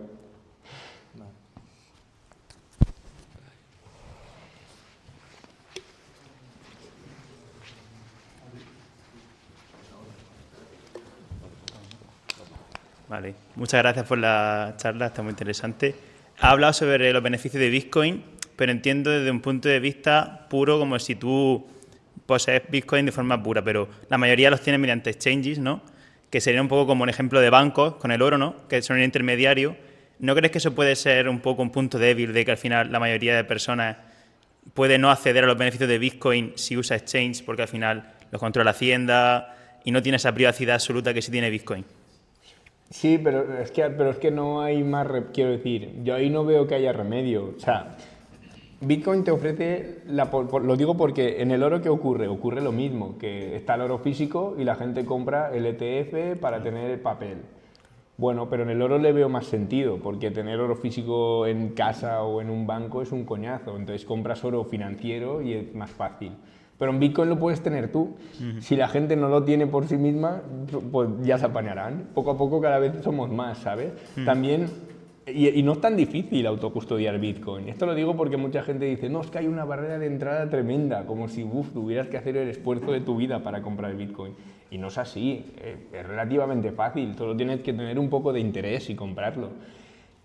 Vale, muchas gracias por la charla, está muy interesante. Ha hablado sobre los beneficios de Bitcoin, pero entiendo desde un punto de vista puro, como si tú posees Bitcoin de forma pura, pero la mayoría los tienen mediante exchanges, ¿no? Que sería un poco como un ejemplo de bancos con el oro, ¿no? Que son el intermediario. ¿No crees que eso puede ser un poco un punto débil de que al final la mayoría de personas puede no acceder a los beneficios de Bitcoin si usa exchange, porque al final los controla Hacienda y no tiene esa privacidad absoluta que sí tiene Bitcoin? Sí, pero es que no hay más, quiero decir, yo ahí no veo que haya remedio. O sea, Bitcoin te ofrece, lo digo porque en el oro ¿qué ocurre? Ocurre lo mismo, que está el oro físico y la gente compra el ETF para tener el papel. Bueno, pero en el oro le veo más sentido, porque tener oro físico en casa o en un banco es un coñazo, entonces compras oro financiero y es más fácil. Pero en Bitcoin lo puedes tener tú. Si la gente no lo tiene por sí misma, pues ya se apañarán. Poco a poco cada vez somos más, ¿sabes? También, y no es tan difícil autocustodiar Bitcoin. Esto lo digo porque mucha gente dice, no, es que hay una barrera de entrada tremenda, como si tuvieras que hacer el esfuerzo de tu vida para comprar Bitcoin. Y no es así, es relativamente fácil, solo tienes que tener un poco de interés y comprarlo.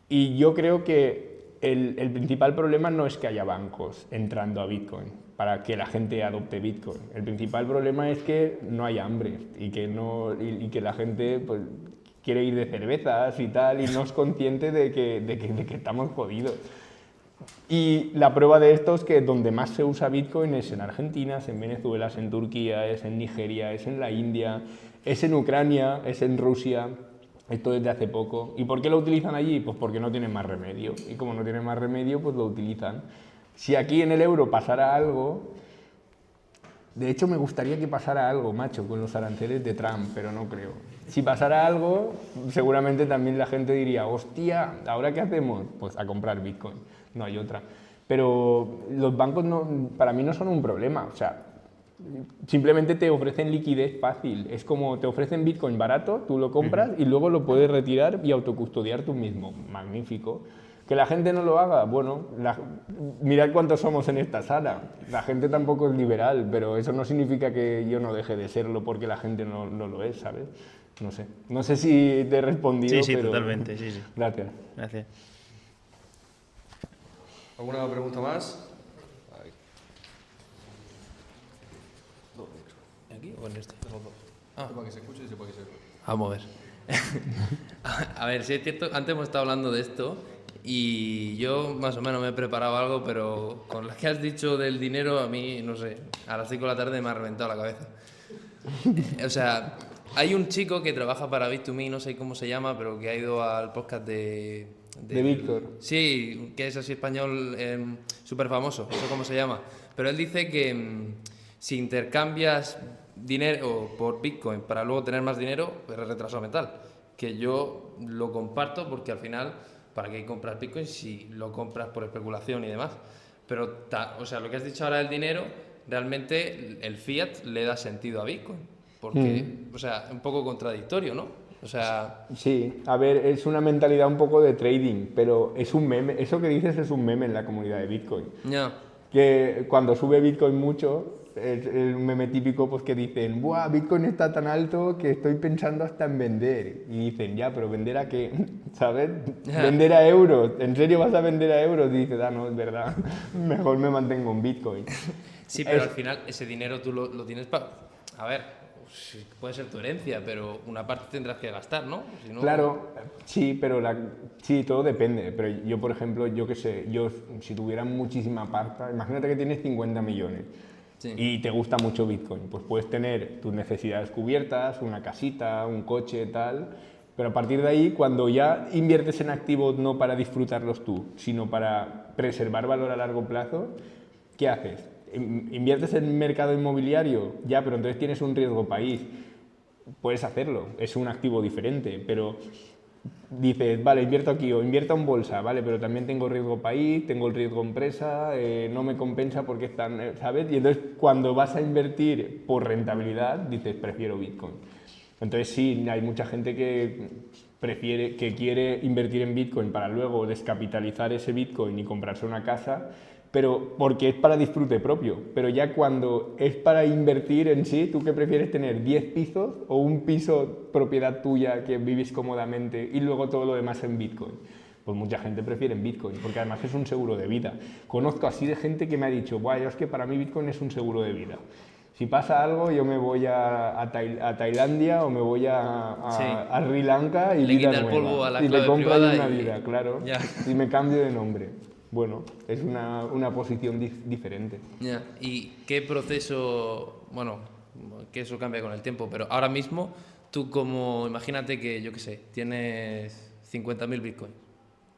Y yo creo que el principal problema no es que haya bancos entrando a Bitcoin para que la gente adopte Bitcoin. El principal problema es que no hay hambre y que la gente pues, quiere ir de cervezas y tal y no es consciente de que estamos jodidos. Y la prueba de esto es que donde más se usa Bitcoin es en Argentina, es en Venezuela, es en Turquía, es en Nigeria, es en la India, es en Ucrania, es en Rusia. Esto desde hace poco. ¿Y por qué lo utilizan allí? Pues porque no tienen más remedio. Y como no tienen más remedio, pues lo utilizan. Si aquí en el euro pasara algo... De hecho, me gustaría que pasara algo, macho, con los aranceles de Trump, pero no creo. Si pasara algo, seguramente también la gente diría, hostia, ¿ahora qué hacemos? Pues a comprar Bitcoin, no hay otra. Pero los bancos para mí no son un problema, o sea, simplemente te ofrecen liquidez fácil. Es como te ofrecen Bitcoin barato, tú lo compras y luego lo puedes retirar y autocustodiar tú mismo. Magnífico. ¿Que la gente no lo haga? Bueno, mirad cuántos somos en esta sala. La gente tampoco es liberal, pero eso no significa que yo no deje de serlo porque la gente no lo es, ¿sabes? No sé. No sé si te he respondido, Sí, pero... totalmente, sí. Gracias. Gracias. ¿Alguna pregunta más? ¿Aquí o en este? Para que se escuche y se puede que se escuche. Vamos a ver. A ver, sí es cierto, antes hemos estado hablando de esto y yo más o menos me he preparado algo, pero con lo que has dicho del dinero, a mí, no sé, a las 5 de la tarde me ha reventado la cabeza. O sea, hay un chico que trabaja para Bit2Me, no sé cómo se llama, pero que ha ido al podcast de Víctor. Sí, que es así español, súper famoso, no sé cómo se llama. Pero él dice que si intercambias dinero por Bitcoin para luego tener más dinero, pues es retraso mental. Que yo lo comparto porque al final, ¿para qué compras Bitcoin si lo compras por especulación y demás? Pero, o sea, lo que has dicho ahora del dinero, realmente el fiat le da sentido a Bitcoin. Porque, o sea, un poco contradictorio, ¿no? O sea... Sí, a ver, es una mentalidad un poco de trading, pero es un meme. Eso que dices es un meme en la comunidad de Bitcoin. Ya. Que cuando sube Bitcoin mucho, Es un meme típico pues, que dicen, ¡buah, Bitcoin está tan alto que estoy pensando hasta en vender! Y dicen, ya, pero ¿vender a qué? ¿Sabes? Vender a euros. ¿En serio vas a vender a euros? Y dices, no, es verdad. Mejor me mantengo en Bitcoin. Sí, pero al final ese dinero tú lo tienes para... A ver, puede ser tu herencia, pero una parte tendrás que gastar, ¿no? Si no... Claro, sí, pero sí, todo depende. Pero yo, por ejemplo, yo qué sé, yo si tuviera muchísima pasta, imagínate que tienes 50 millones Sí. y te gusta mucho Bitcoin, pues puedes tener tus necesidades cubiertas, una casita, un coche, tal, pero a partir de ahí, cuando ya inviertes en activos no para disfrutarlos tú, sino para preservar valor a largo plazo, ¿qué haces? ¿Inviertes en mercado inmobiliario? Ya, pero entonces tienes un riesgo país. Puedes hacerlo, es un activo diferente, pero dices, vale, invierto aquí o invierto en bolsa, vale, pero también tengo riesgo país, tengo el riesgo empresa, no me compensa porque están, ¿sabes? Y entonces cuando vas a invertir por rentabilidad, dices, prefiero Bitcoin. Entonces sí, hay mucha gente que prefiere, que quiere invertir en Bitcoin para luego descapitalizar ese Bitcoin y comprarse una casa, pero porque es para disfrute propio. Pero ya cuando es para invertir en sí, ¿tú qué prefieres tener? ¿10 pisos o un piso propiedad tuya que vivís cómodamente y luego todo lo demás en Bitcoin? Pues mucha gente prefiere en Bitcoin, porque además es un seguro de vida. Conozco así de gente que me ha dicho, guay, es que para mí Bitcoin es un seguro de vida. Si pasa algo, yo me voy a Tailandia o me voy a Sri Lanka y Le vida quita el nueva. polvo a la Y le clave compro ahí privada una y- vida, claro. Ya. Y me cambio de nombre. Bueno, es una posición diferente. Ya. ¿Y qué proceso, bueno, que eso cambia con el tiempo, pero ahora mismo tú como, imagínate que, yo qué sé, tienes 50.000 bitcoins,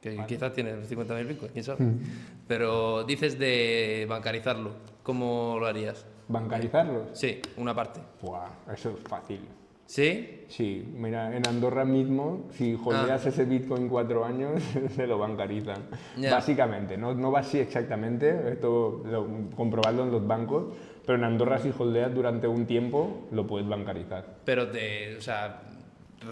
que quizás tienes 50.000 bitcoins, quién sabe, pero dices de bancarizarlo, ¿cómo lo harías? ¿Bancarizarlos? Sí, una parte. Buah, eso es fácil. ¿Sí? Sí, mira, en Andorra mismo, si holdeas ese Bitcoin 4 años, se lo bancarizan. Ya. Básicamente, no va así exactamente, esto comprobarlo en los bancos, pero en Andorra si holdeas durante un tiempo, lo puedes bancarizar. Pero o sea,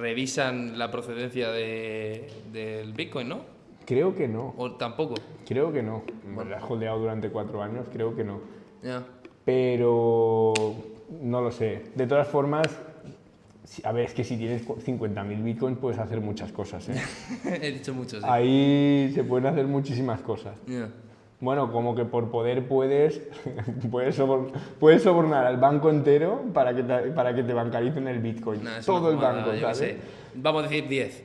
revisan la procedencia del bitcoin, ¿no? Creo que no, ¿O tampoco? creo que no. Me lo has holdeado durante 4 años, creo que no. Ya. Pero no lo sé. De todas formas, a ver, es que si tienes 50.000 bitcoins puedes hacer muchas cosas, ¿eh? He dicho mucho, sí. Ahí se pueden hacer muchísimas cosas. Ya. Bueno, como que por poder puedes sobornar al banco entero para que te bancaricen el bitcoin. Nah, es Todo el una fumada, banco, yo qué ¿sabes? sé. Vamos a decir 10.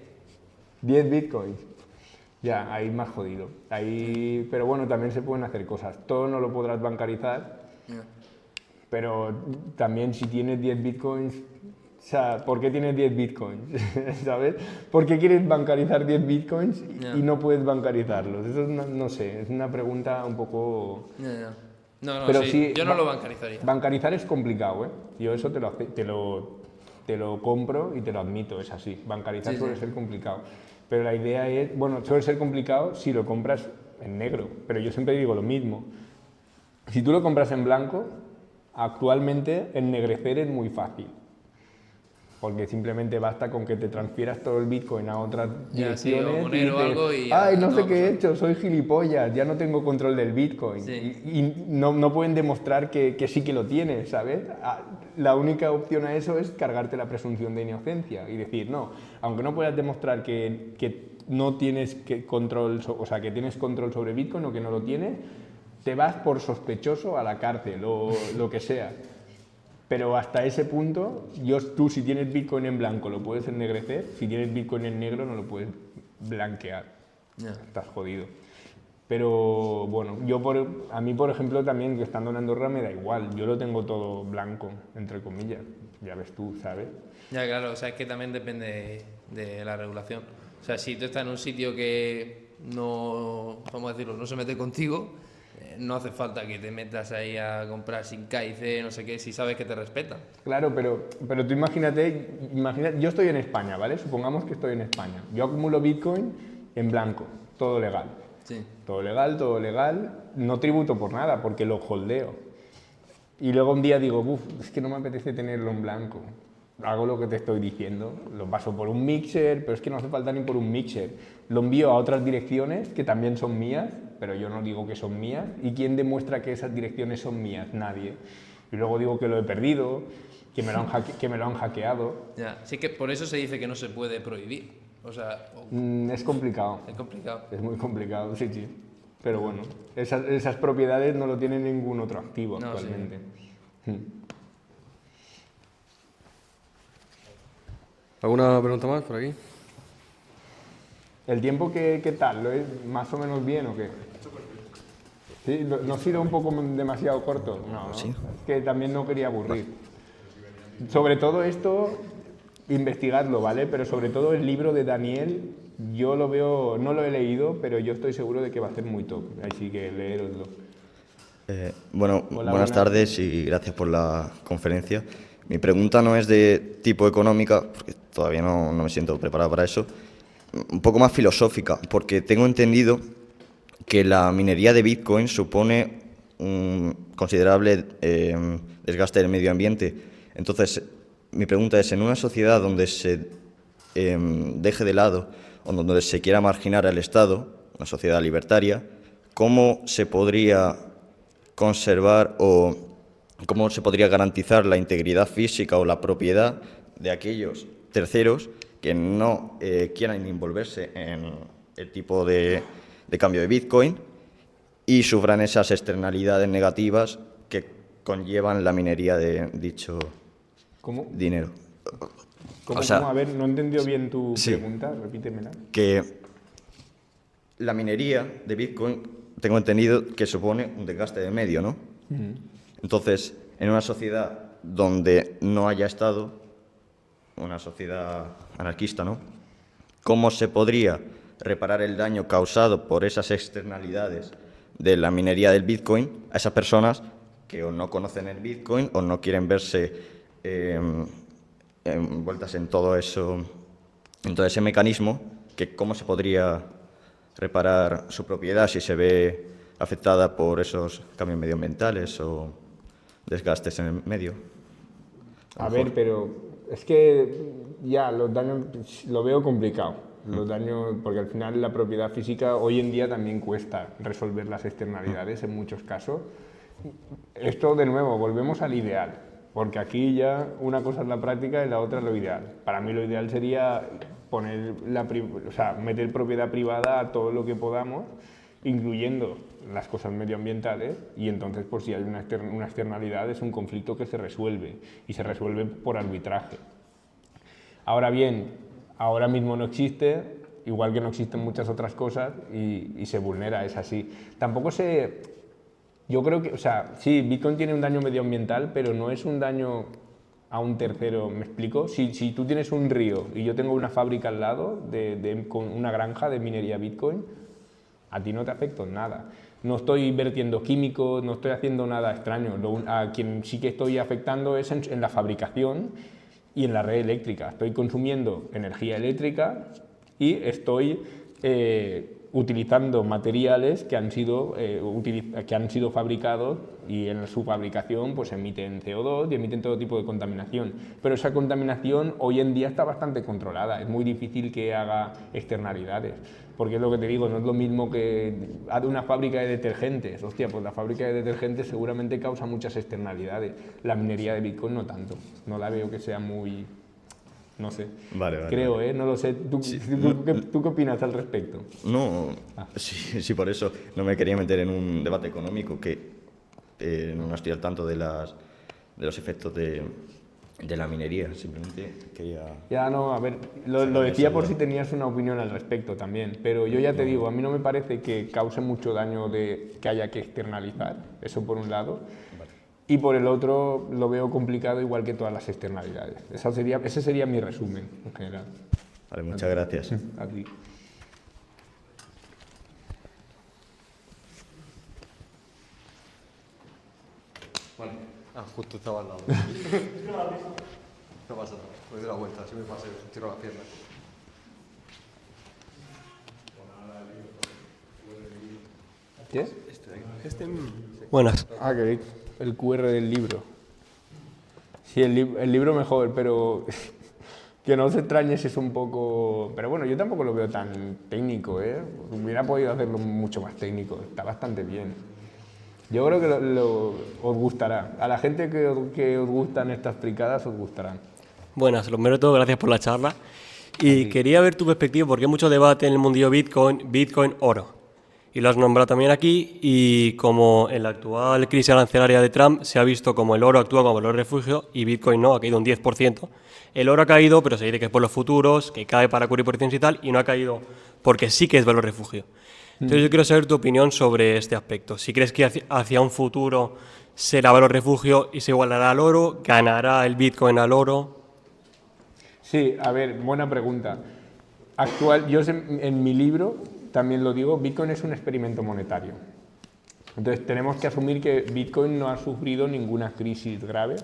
10 bitcoins. Ya, ahí más jodido. Ahí, pero bueno, también se pueden hacer cosas. Todo no lo podrás bancarizar, Ya. pero también si tienes 10 bitcoins, o sea, ¿por qué tienes 10 bitcoins? ¿Sabes? ¿Por qué quieres bancarizar 10 bitcoins Ya. y no puedes bancarizarlos? Eso es no sé, es una pregunta un poco... Ya, ya. No, Pero sí, sí, yo no lo bancarizaría. Bancarizar es complicado, ¿eh? Yo eso te lo compro y te lo admito, es así. Bancarizar Sí, suele sí. ser complicado. Pero la idea es, bueno, suele ser complicado si lo compras en negro, pero yo siempre digo lo mismo. Si tú lo compras en blanco, actualmente ennegrecer es muy fácil. Porque simplemente basta con que te transfieras todo el Bitcoin a otras Ya, sí, direcciones o Monero o dices, algo y ay, no a sé tomar qué por he saco". hecho, soy gilipollas, ya no tengo control del Bitcoin. Sí. Y no pueden demostrar que sí que lo tienes, ¿sabes? La única opción a eso es cargarte la presunción de inocencia y decir, no, aunque no puedas demostrar que no tienes control, o sea, que tienes control sobre Bitcoin o que no lo tienes, te vas por sospechoso a la cárcel o lo que sea. Pero hasta ese punto, tú si tienes Bitcoin en blanco lo puedes ennegrecer, si tienes Bitcoin en negro no lo puedes blanquear. Ya. Estás jodido. Pero bueno, a mí por ejemplo también que estando en Andorra me da igual, yo lo tengo todo blanco, entre comillas, ya ves tú, ¿sabes? Ya, claro, o sea, es que también depende de la regulación. O sea, si tú estás en un sitio que no, vamos a decirlo, no se mete contigo, no hace falta que te metas ahí a comprar sin KIC, no sé qué, si sabes que te respetan. Claro, pero tú imagínate, yo estoy en España, ¿vale? Supongamos que estoy en España, yo acumulo Bitcoin en blanco, todo legal. Sí. Todo legal, no tributo por nada porque lo holdeo. Y luego un día digo, uff, es que no me apetece tenerlo en blanco. Hago lo que te estoy diciendo, lo paso por un mixer, pero es que no hace falta ni por un mixer. Lo envío a otras direcciones que también son mías, pero yo no digo que son mías. ¿Y quién demuestra que esas direcciones son mías? Nadie. Y luego digo que lo he perdido, que me lo han hackeado. Ya, sí que por eso se dice que no se puede prohibir. O sea, Es complicado. es complicado. Es muy complicado, sí, sí. Pero bueno, esas propiedades no lo tiene ningún otro activo No, sí. actualmente. ¿Alguna pregunta más por aquí? ¿El tiempo qué tal? ¿Lo es más o menos bien o qué? ¿Sí? ¿No ha sido un poco demasiado corto? No, ¿no? Sí. Es que también no quería aburrir. Sobre todo esto, investigadlo, ¿vale? Pero sobre todo el libro de Daniel, yo lo veo, no lo he leído, pero yo estoy seguro de que va a ser muy top. Así que leeroslo. Bueno, Hola, buenas tardes y gracias por la conferencia. Mi pregunta no es de tipo económica, porque todavía no me siento preparado para eso, un poco más filosófica, porque tengo entendido que la minería de Bitcoin supone un considerable desgaste del medio ambiente. Entonces, mi pregunta es, en una sociedad donde se deje de lado o donde se quiera marginar al Estado, una sociedad libertaria, ¿cómo se podría conservar o cómo se podría garantizar la integridad física o la propiedad de aquellos terceros que no quieran envolverse en el tipo de cambio de Bitcoin y sufran esas externalidades negativas que conllevan la minería de dicho ¿Cómo? dinero? ¿Cómo, O sea, cómo? A ver, no he entendido bien tu sí. pregunta, repítemela. Que la minería de Bitcoin, tengo entendido que supone un desgaste de medio, ¿no? Entonces, en una sociedad donde no haya Estado, una sociedad anarquista, ¿no? ¿Cómo se podría reparar el daño causado por esas externalidades de la minería del Bitcoin a esas personas que o no conocen el Bitcoin o no quieren verse envueltas en todo eso, en todo ese mecanismo, que cómo se podría reparar su propiedad si se ve afectada por esos cambios medioambientales o desgastes en el medio? A ver, pero es que ya los daños lo veo complicado. Los daños, porque al final la propiedad física hoy en día también cuesta resolver las externalidades en muchos casos. Esto de nuevo, volvemos al ideal, porque aquí ya una cosa es la práctica y la otra es lo ideal. Para mí lo ideal sería meter propiedad privada a todo lo que podamos, incluyendo las cosas medioambientales, y entonces pues si hay una externalidad es un conflicto que se resuelve y se resuelve por arbitraje. Ahora bien, ahora mismo no existe, igual que no existen muchas otras cosas y se vulnera, es así. Tampoco yo creo que, o sea, sí, Bitcoin tiene un daño medioambiental, pero no es un daño a un tercero, ¿me explico? Si tú tienes un río y yo tengo una fábrica al lado con una granja de minería Bitcoin, a ti no te afecta en nada. No estoy vertiendo químicos, no estoy haciendo nada extraño. A quien sí que estoy afectando es en la fabricación y en la red eléctrica. Estoy consumiendo energía eléctrica y estoy utilizando materiales que han sido fabricados y en su fabricación pues emiten CO2 y emiten todo tipo de contaminación. Pero esa contaminación hoy en día está bastante controlada. Es muy difícil que haga externalidades. Porque es lo que te digo, no es lo mismo que una fábrica de detergentes. Hostia, pues la fábrica de detergentes seguramente causa muchas externalidades. La minería de Bitcoin no tanto. No la veo que sea muy... No sé. Vale. Creo, no lo sé. ¿Tú qué opinas al respecto? No, sí, por eso no me quería meter en un debate económico que no estoy al tanto de los efectos de la minería, simplemente quería... Ya, no, a ver, lo decía por si tenías una opinión al respecto también, pero yo ya te digo, a mí no me parece que cause mucho daño que haya que externalizar, eso por un lado, y por el otro lo veo complicado igual que todas las externalidades. Ese sería mi resumen en general. Vale, muchas gracias. A ti. Vale. Justo estaba al lado. No pasa nada. Voy de la vuelta, así me paseo, tiro la pierna. ¿Qué? Buenas. Ah, que el QR del libro. Sí, el libro mejor, pero que no os extrañe si es un poco... Pero bueno, yo tampoco lo veo tan técnico, ¿eh? Hubiera podido hacerlo mucho más técnico, está bastante bien. Yo creo que os gustará. A la gente que os gustan estas fricadas os gustarán. Buenas, lo primero de todo, gracias por la charla. Y quería ver tu perspectiva, porque hay mucho debate en el mundillo Bitcoin, oro. Y lo has nombrado también aquí, y como en la actual crisis arancelaria de Trump se ha visto como el oro actúa como valor refugio y Bitcoin no, ha caído un 10%. El oro ha caído, pero se dice que es por los futuros, que cae para cubrir posiciones y tal, y no ha caído porque sí que es valor refugio. Entonces yo quiero saber tu opinión sobre este aspecto. Si crees que hacia un futuro será valor refugio y se igualará al oro, ganará el Bitcoin al oro. Sí, a ver, buena pregunta. Yo en mi libro también lo digo, Bitcoin es un experimento monetario. Entonces tenemos que asumir que Bitcoin no ha sufrido ninguna crisis grave.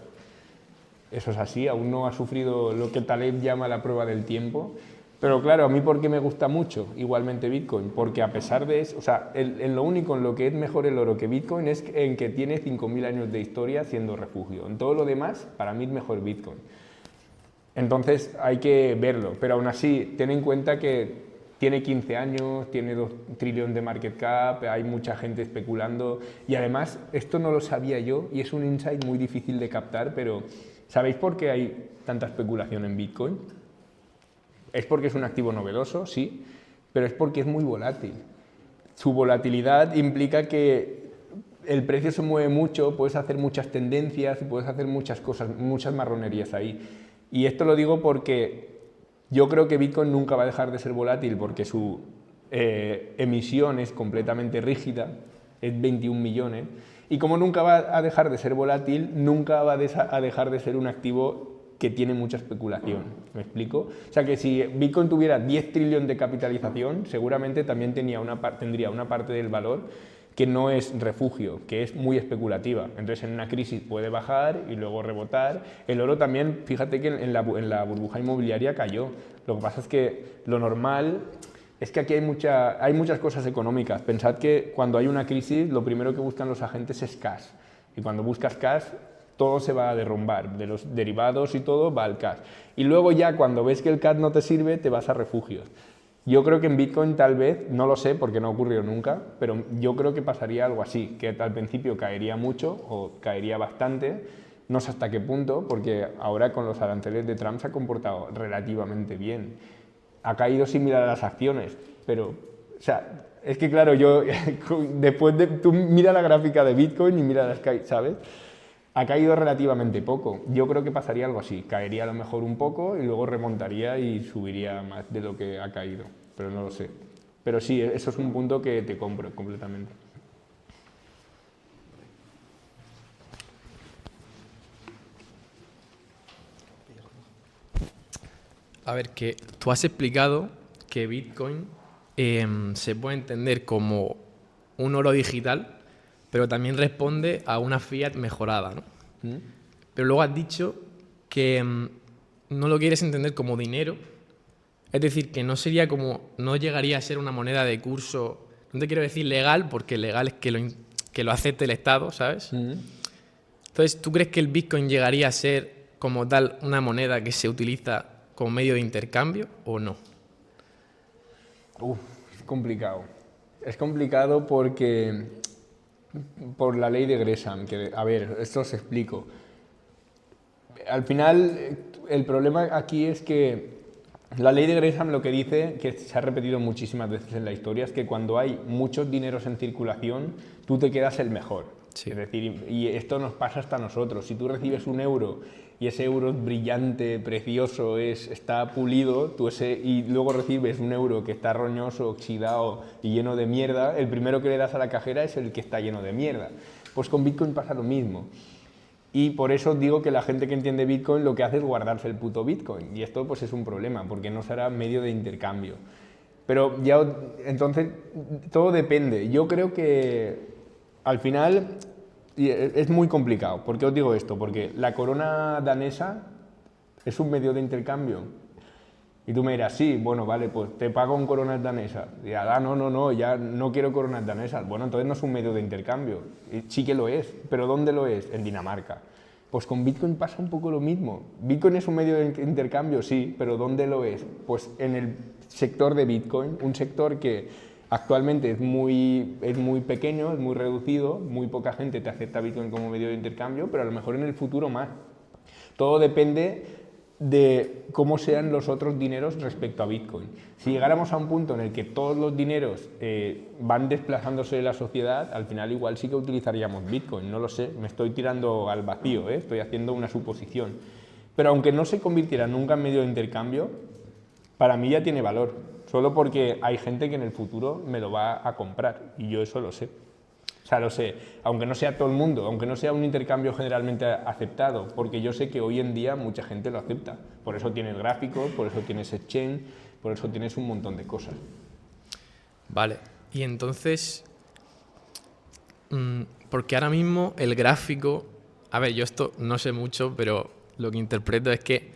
Eso es así, aún no ha sufrido lo que Taleb llama la prueba del tiempo. Pero claro, a mí ¿por qué me gusta mucho igualmente Bitcoin? Porque a pesar de eso, o sea, en lo único en lo que es mejor el oro que Bitcoin es en que tiene 5.000 años de historia siendo refugio. En todo lo demás, para mí es mejor Bitcoin. Entonces hay que verlo, pero aún así, ten en cuenta que tiene 15 años, tiene 2 trillones de market cap, hay mucha gente especulando y además esto no lo sabía yo y es un insight muy difícil de captar, pero ¿sabéis por qué hay tanta especulación en Bitcoin? Es porque es un activo novedoso, sí, pero es porque es muy volátil. Su volatilidad implica que el precio se mueve mucho, puedes hacer muchas tendencias, puedes hacer muchas cosas, muchas marronerías ahí. Y esto lo digo porque yo creo que Bitcoin nunca va a dejar de ser volátil porque su emisión es completamente rígida, es 21 millones, y como nunca va a dejar de ser volátil, nunca va a dejar de ser un activo que tiene mucha especulación. ¿Me explico? O sea que si Bitcoin tuviera 10 trillones de capitalización, seguramente también tendría una parte del valor que no es refugio, que es muy especulativa. Entonces en una crisis puede bajar y luego rebotar. El oro también, fíjate que en la burbuja inmobiliaria cayó. Lo que pasa es que lo normal es que aquí hay muchas cosas económicas. Pensad que cuando hay una crisis lo primero que buscan los agentes es cash. Y cuando buscas cash todo se va a derrumbar, de los derivados y todo va al cash. Y luego ya cuando ves que el cash no te sirve te vas a refugios. Yo creo que en Bitcoin tal vez, no lo sé porque no ocurrió nunca, pero yo creo que pasaría algo así, que al principio caería mucho o caería bastante, no sé hasta qué punto, porque ahora con los aranceles de Trump se ha comportado relativamente bien. Ha caído similar a las acciones, pero, o sea, es que claro, tú mira la gráfica de Bitcoin y mira las caídas, ¿sabes? Ha caído relativamente poco. Yo creo que pasaría algo así. Caería a lo mejor un poco y luego remontaría y subiría más de lo que ha caído. Pero no lo sé. Pero sí, eso es un punto que te compro completamente. A ver, que tú has explicado que Bitcoin se puede entender como un oro digital, pero también responde a una fiat mejorada, ¿no? Pero luego has dicho que no lo quieres entender como dinero, es decir, que no llegaría a ser una moneda de curso, no te quiero decir legal, porque legal es que lo acepte el Estado, ¿sabes? Entonces, ¿tú crees que el Bitcoin llegaría a ser como tal una moneda que se utiliza como medio de intercambio o no? Es complicado. Es complicado por la ley de Gresham, que, a ver, esto os explico. Al final, el problema aquí es que la ley de Gresham lo que dice, que se ha repetido muchísimas veces en la historia, es que cuando hay muchos dineros en circulación, tú te quedas el mejor. Sí. Es decir, y esto nos pasa hasta a nosotros. Si tú recibes un euro y ese euro es brillante, precioso, está pulido, y luego recibes un euro que está roñoso, oxidado y lleno de mierda, el primero que le das a la cajera es el que está lleno de mierda. Pues con Bitcoin pasa lo mismo. Y por eso digo que la gente que entiende Bitcoin lo que hace es guardarse el puto Bitcoin. Y esto pues es un problema, porque no será medio de intercambio. Pero ya, entonces, todo depende. Yo creo que al final es muy complicado. ¿Por qué os digo esto? Porque la corona danesa es un medio de intercambio. Y tú me dirás, sí, bueno, vale, pues te pago en coronas danesas. Y ya, no, ya no quiero coronas danesas. Bueno, entonces no es un medio de intercambio. Y sí que lo es, pero ¿dónde lo es? En Dinamarca. Pues con Bitcoin pasa un poco lo mismo. Bitcoin es un medio de intercambio, sí, pero ¿dónde lo es? Pues en el sector de Bitcoin, un sector que Actualmente es muy pequeño, es muy reducido, muy poca gente te acepta Bitcoin como medio de intercambio, pero a lo mejor en el futuro más. Todo depende de cómo sean los otros dineros respecto a Bitcoin. Si llegáramos a un punto en el que todos los dineros van desplazándose de la sociedad, al final igual sí que utilizaríamos Bitcoin, no lo sé, me estoy tirando al vacío, estoy haciendo una suposición. Pero aunque no se convirtiera nunca en medio de intercambio, para mí ya tiene valor. Solo porque hay gente que en el futuro me lo va a comprar y yo eso lo sé. O sea, lo sé, aunque no sea todo el mundo, aunque no sea un intercambio generalmente aceptado, porque yo sé que hoy en día mucha gente lo acepta. Por eso tienes gráficos, por eso tienes exchange, por eso tienes un montón de cosas. Vale, y entonces, porque ahora mismo el gráfico, a ver, yo esto no sé mucho, pero lo que interpreto es que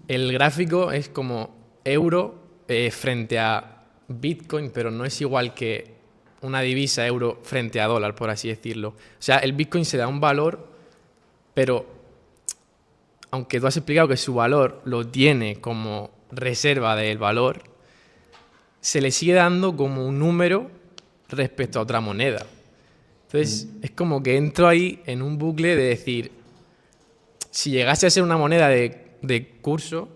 el gráfico es como euro frente a Bitcoin, pero no es igual que una divisa euro frente a dólar, por así decirlo. O sea, el Bitcoin se da un valor, pero aunque tú has explicado que su valor lo tiene como reserva del valor, se le sigue dando como un número respecto a otra moneda. Entonces, es como que entro ahí en un bucle de decir, si llegase a ser una moneda de curso,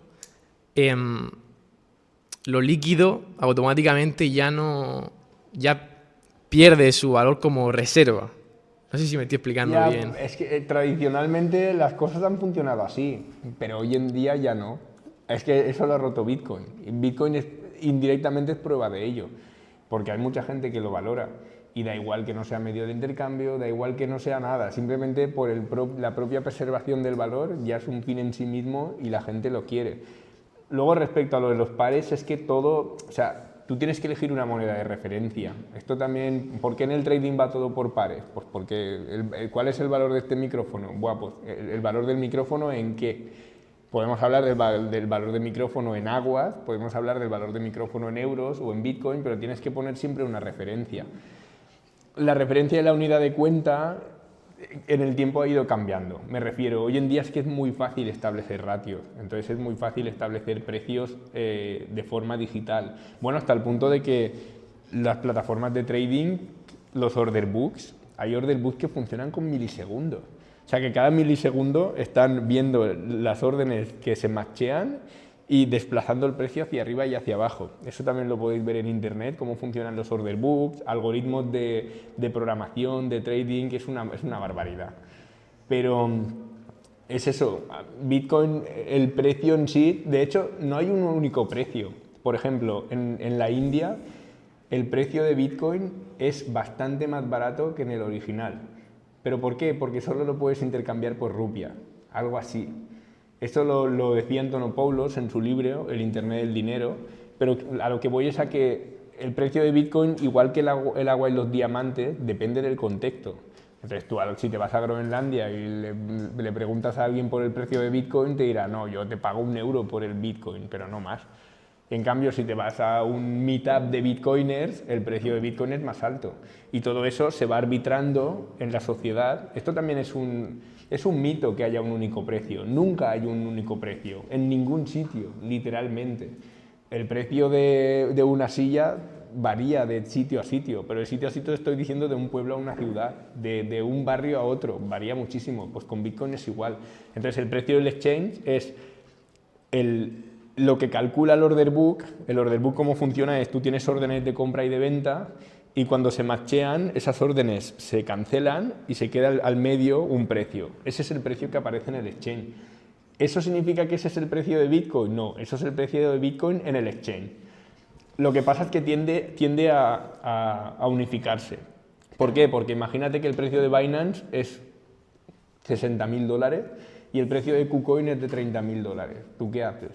lo líquido automáticamente ya pierde su valor como reserva. No sé si me estoy explicando bien. Es que tradicionalmente las cosas han funcionado así, pero hoy en día ya no. Es que eso lo ha roto Bitcoin. Bitcoin indirectamente es prueba de ello, porque hay mucha gente que lo valora y da igual que no sea medio de intercambio, da igual que no sea nada, simplemente por la propia preservación del valor ya es un fin en sí mismo y la gente lo quiere. Luego, respecto a lo de los pares, es que todo, o sea, tú tienes que elegir una moneda de referencia. Esto también, ¿por qué en el trading va todo por pares? Pues porque, ¿cuál es el valor de este micrófono? Buah, pues el valor del micrófono ¿en qué? Podemos hablar del valor del micrófono en aguas, podemos hablar del valor del micrófono en euros o en Bitcoin, pero tienes que poner siempre una referencia. La referencia de la unidad de cuenta en el tiempo ha ido cambiando. Me refiero, hoy en día es que es muy fácil establecer ratios, entonces es muy fácil establecer precios de forma digital. Bueno, hasta el punto de que las plataformas de trading, los order books, hay order books que funcionan con milisegundos. O sea que cada milisegundo están viendo las órdenes que se matchean y desplazando el precio hacia arriba y hacia abajo. Eso también lo podéis ver en internet, cómo funcionan los order books, algoritmos de programación, de trading, que es una barbaridad. Pero es eso, Bitcoin, el precio en sí, de hecho no hay un único precio. Por ejemplo, en la India el precio de Bitcoin es bastante más barato que en el original. ¿Pero por qué? Porque solo lo puedes intercambiar por rupia, algo así. Esto lo decía Antonopoulos en su libro, El Internet del Dinero, pero a lo que voy es a que el precio de Bitcoin, igual que el agua y los diamantes, depende del contexto. Entonces tú, si te vas a Groenlandia y le preguntas a alguien por el precio de Bitcoin, te dirá, no, yo te pago 1 euro por el Bitcoin, pero no más. En cambio, si te vas a un meetup de bitcoiners, el precio de Bitcoin es más alto. Y todo eso se va arbitrando en la sociedad. Esto también es un mito que haya un único precio. Nunca hay un único precio, en ningún sitio, literalmente. El precio de una silla varía de sitio a sitio, pero de sitio a sitio estoy diciendo de un pueblo a una ciudad, de un barrio a otro, varía muchísimo. Pues con Bitcoin es igual. Entonces el precio del exchange es lo que calcula el order book. El order book, cómo funciona es, tú tienes órdenes de compra y de venta y cuando se matchean, esas órdenes se cancelan y se queda al medio un precio. Ese es el precio que aparece en el exchange. ¿Eso significa que ese es el precio de Bitcoin? No, eso es el precio de Bitcoin en el exchange. Lo que pasa es que tiende a unificarse. ¿Por qué? Porque imagínate que el precio de Binance es $60.000 y el precio de KuCoin es de $30.000. ¿Tú qué haces?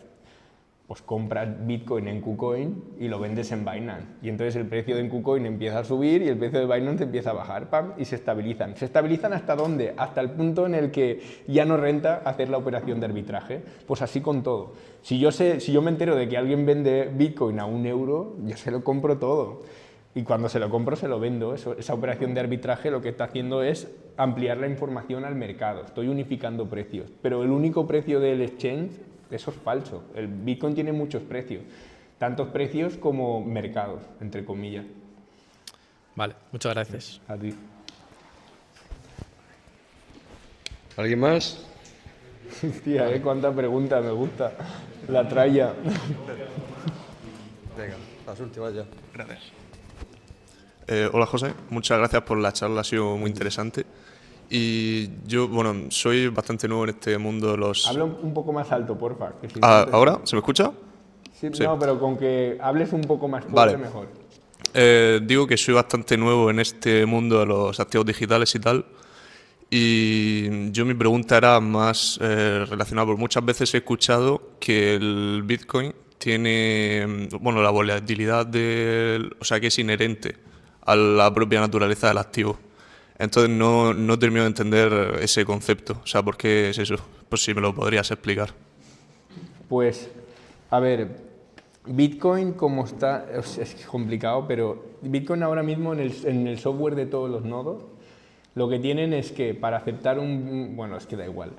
Pues compras Bitcoin en KuCoin y lo vendes en Binance. Y entonces el precio de KuCoin empieza a subir y el precio de Binance empieza a bajar, ¡pam! Y se estabilizan. ¿Se estabilizan hasta dónde? Hasta el punto en el que ya no renta hacer la operación de arbitraje. Pues así con todo. Si yo me entero de que alguien vende Bitcoin a 1 euro, yo se lo compro todo. Y cuando se lo compro, se lo vendo. Esa operación de arbitraje lo que está haciendo es ampliar la información al mercado. Estoy unificando precios. Pero el único precio del exchange, eso es falso. El Bitcoin tiene muchos precios, tantos precios como mercados, entre comillas. Vale, muchas gracias. A ti. ¿Alguien más? Hostia, cuánta pregunta, me gusta. La tralla. Venga, las últimas ya. Gracias. Hola José, muchas gracias por la charla, ha sido muy interesante. Y yo, bueno, soy bastante nuevo en este mundo de los... Habla un poco más alto, porfa. Que si no ¿Ahora? ¿Se me escucha? Sí, Sí. No, pero con que hables un poco más fuerte, Vale. mejor. Digo que soy bastante nuevo en este mundo de los activos digitales y tal. Y yo mi pregunta era más relacionada, porque muchas veces he escuchado que el Bitcoin tiene, bueno, la volatilidad o sea, que es inherente a la propia naturaleza del activo. Entonces no termino de entender ese concepto. O sea, ¿por qué es eso? Pues si me lo podrías explicar. Pues, a ver, Bitcoin como está, es complicado, pero Bitcoin ahora mismo en el software de todos los nodos, lo que tienen es que para aceptar bueno, es que da igual.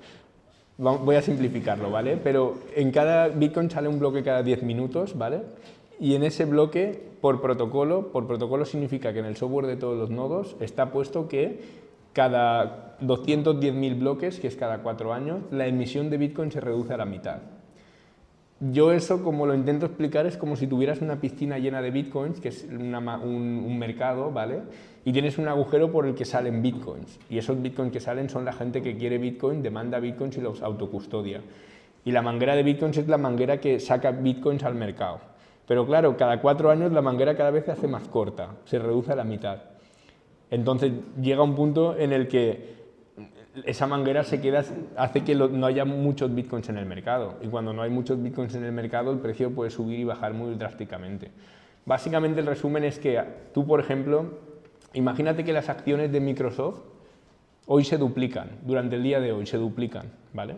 Voy a simplificarlo, ¿vale? Pero en cada Bitcoin sale un bloque cada 10 minutos, ¿vale? Y en ese bloque, por protocolo significa que en el software de todos los nodos está puesto que cada 210.000 bloques, que es cada 4 años, la emisión de Bitcoin se reduce a la mitad. Yo eso, como lo intento explicar, es como si tuvieras una piscina llena de Bitcoins, que es un mercado, ¿vale? Y tienes un agujero por el que salen Bitcoins. Y esos Bitcoins que salen son la gente que quiere Bitcoin, demanda Bitcoins y los autocustodia. Y la manguera de Bitcoins es la manguera que saca Bitcoins al mercado. Pero claro, cada 4 años la manguera cada vez se hace más corta, se reduce a la mitad. Entonces llega un punto en el que esa manguera hace que no haya muchos bitcoins en el mercado. Y cuando no hay muchos bitcoins en el mercado, el precio puede subir y bajar muy drásticamente. Básicamente el resumen es que tú, por ejemplo, imagínate que las acciones de Microsoft hoy se duplican, durante el día de hoy se duplican, ¿vale?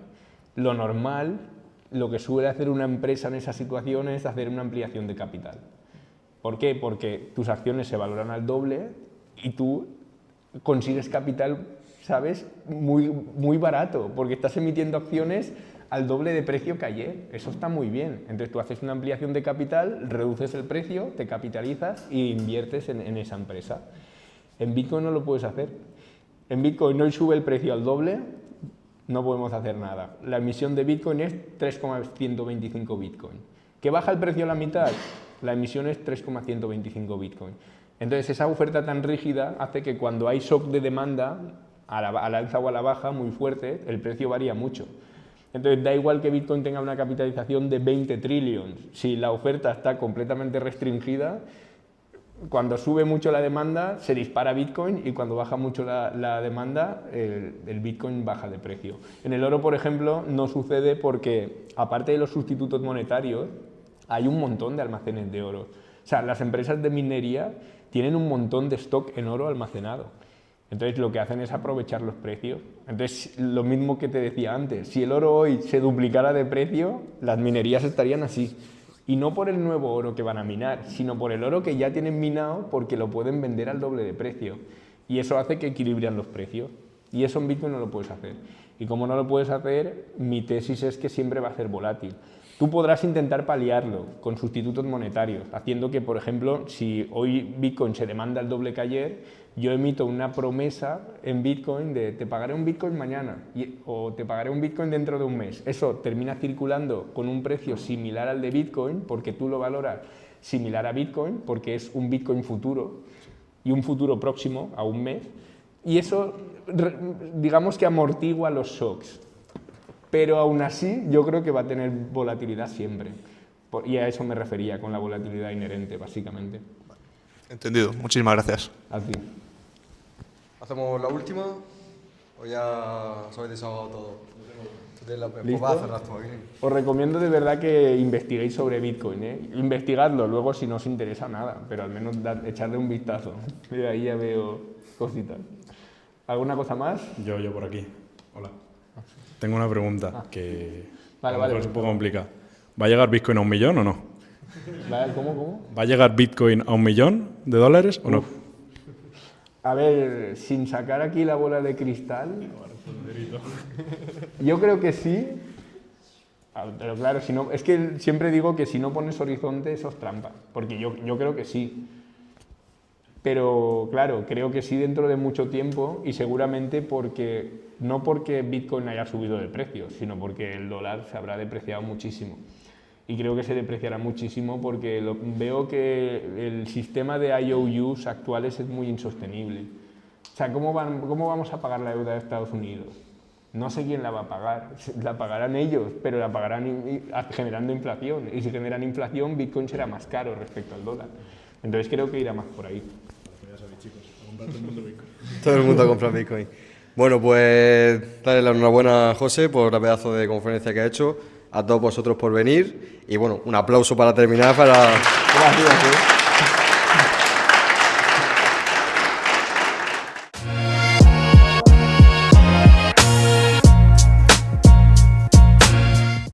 Lo normal, lo que suele hacer una empresa en esa situación es hacer una ampliación de capital. ¿Por qué? Porque tus acciones se valoran al doble y tú consigues capital, ¿sabes?, muy barato, porque estás emitiendo acciones al doble de precio que ayer. Eso está muy bien. Entonces tú haces una ampliación de capital, reduces el precio, te capitalizas y inviertes en esa empresa. En Bitcoin no lo puedes hacer. En Bitcoin hoy sube el precio al doble, no podemos hacer nada. La emisión de Bitcoin es 3,125 Bitcoin. ¿Que baja el precio a la mitad? La emisión es 3,125 Bitcoin. Entonces esa oferta tan rígida hace que cuando hay shock de demanda, a la alza o a la baja, muy fuerte, el precio varía mucho. Entonces da igual que Bitcoin tenga una capitalización de 20 trillions. Si la oferta está completamente restringida, cuando sube mucho la demanda se dispara Bitcoin y cuando baja mucho la demanda el Bitcoin baja de precio. En el oro, por ejemplo, no sucede porque, aparte de los sustitutos monetarios, hay un montón de almacenes de oro. O sea, las empresas de minería tienen un montón de stock en oro almacenado. Entonces lo que hacen es aprovechar los precios. Entonces lo mismo que te decía antes, si el oro hoy se duplicara de precio, las minerías estarían así. Y no por el nuevo oro que van a minar, sino por el oro que ya tienen minado porque lo pueden vender al doble de precio. Y eso hace que equilibren los precios. Y eso en Bitcoin no lo puedes hacer. Y como no lo puedes hacer, mi tesis es que siempre va a ser volátil. Tú podrás intentar paliarlo con sustitutos monetarios, haciendo que, por ejemplo, si hoy Bitcoin se demanda el doble que ayer, yo emito una promesa en Bitcoin de te pagaré un Bitcoin mañana o te pagaré un Bitcoin dentro de un mes. Eso termina circulando con un precio similar al de Bitcoin porque tú lo valoras similar a Bitcoin porque es un Bitcoin futuro y un futuro próximo a un mes. Y eso, digamos que amortigua los shocks. Pero aún así yo creo que va a tener volatilidad siempre. Y a eso me refería con la volatilidad inherente, básicamente. Entendido. Muchísimas gracias. A ti. ¿Hacemos la última o ya os habéis desahogado todo? Pues ¿Listo? vas a cerrar tú aquí. Os recomiendo de verdad que investiguéis sobre Bitcoin, ¿eh? Investigadlo, luego si no os interesa nada, pero al menos echarle un vistazo. Mira, ahí ya veo cositas. ¿Alguna cosa más? Yo por aquí. Hola. Tengo una pregunta que Vale, es un poco complicada. ¿Va a llegar Bitcoin a 1 millón o no? ¿Cómo? ¿Va a llegar Bitcoin a $1 millón o no? A ver, sin sacar aquí la bola de cristal, yo creo que sí, pero claro, si no, es que siempre digo que si no pones horizonte eso es trampa, porque yo creo que sí. Pero claro, creo que sí dentro de mucho tiempo y seguramente no porque Bitcoin haya subido de precio, sino porque el dólar se habrá depreciado muchísimo. Y creo que se depreciará muchísimo porque veo que el sistema de IOUs actuales es muy insostenible. O sea, ¿cómo vamos a pagar la deuda de Estados Unidos? No sé quién la va a pagar, la pagarán ellos, pero la pagarán generando inflación. Y si generan inflación, Bitcoin será más caro respecto al dólar. Entonces creo que irá más por ahí. Ya sabéis, chicos, a comprar todo el mundo Bitcoin. Todo el mundo a comprar Bitcoin. Bueno, pues darle la enhorabuena a José por la pedazo de conferencia que ha hecho, a todos vosotros por venir y bueno, un aplauso para terminar para... Gracias.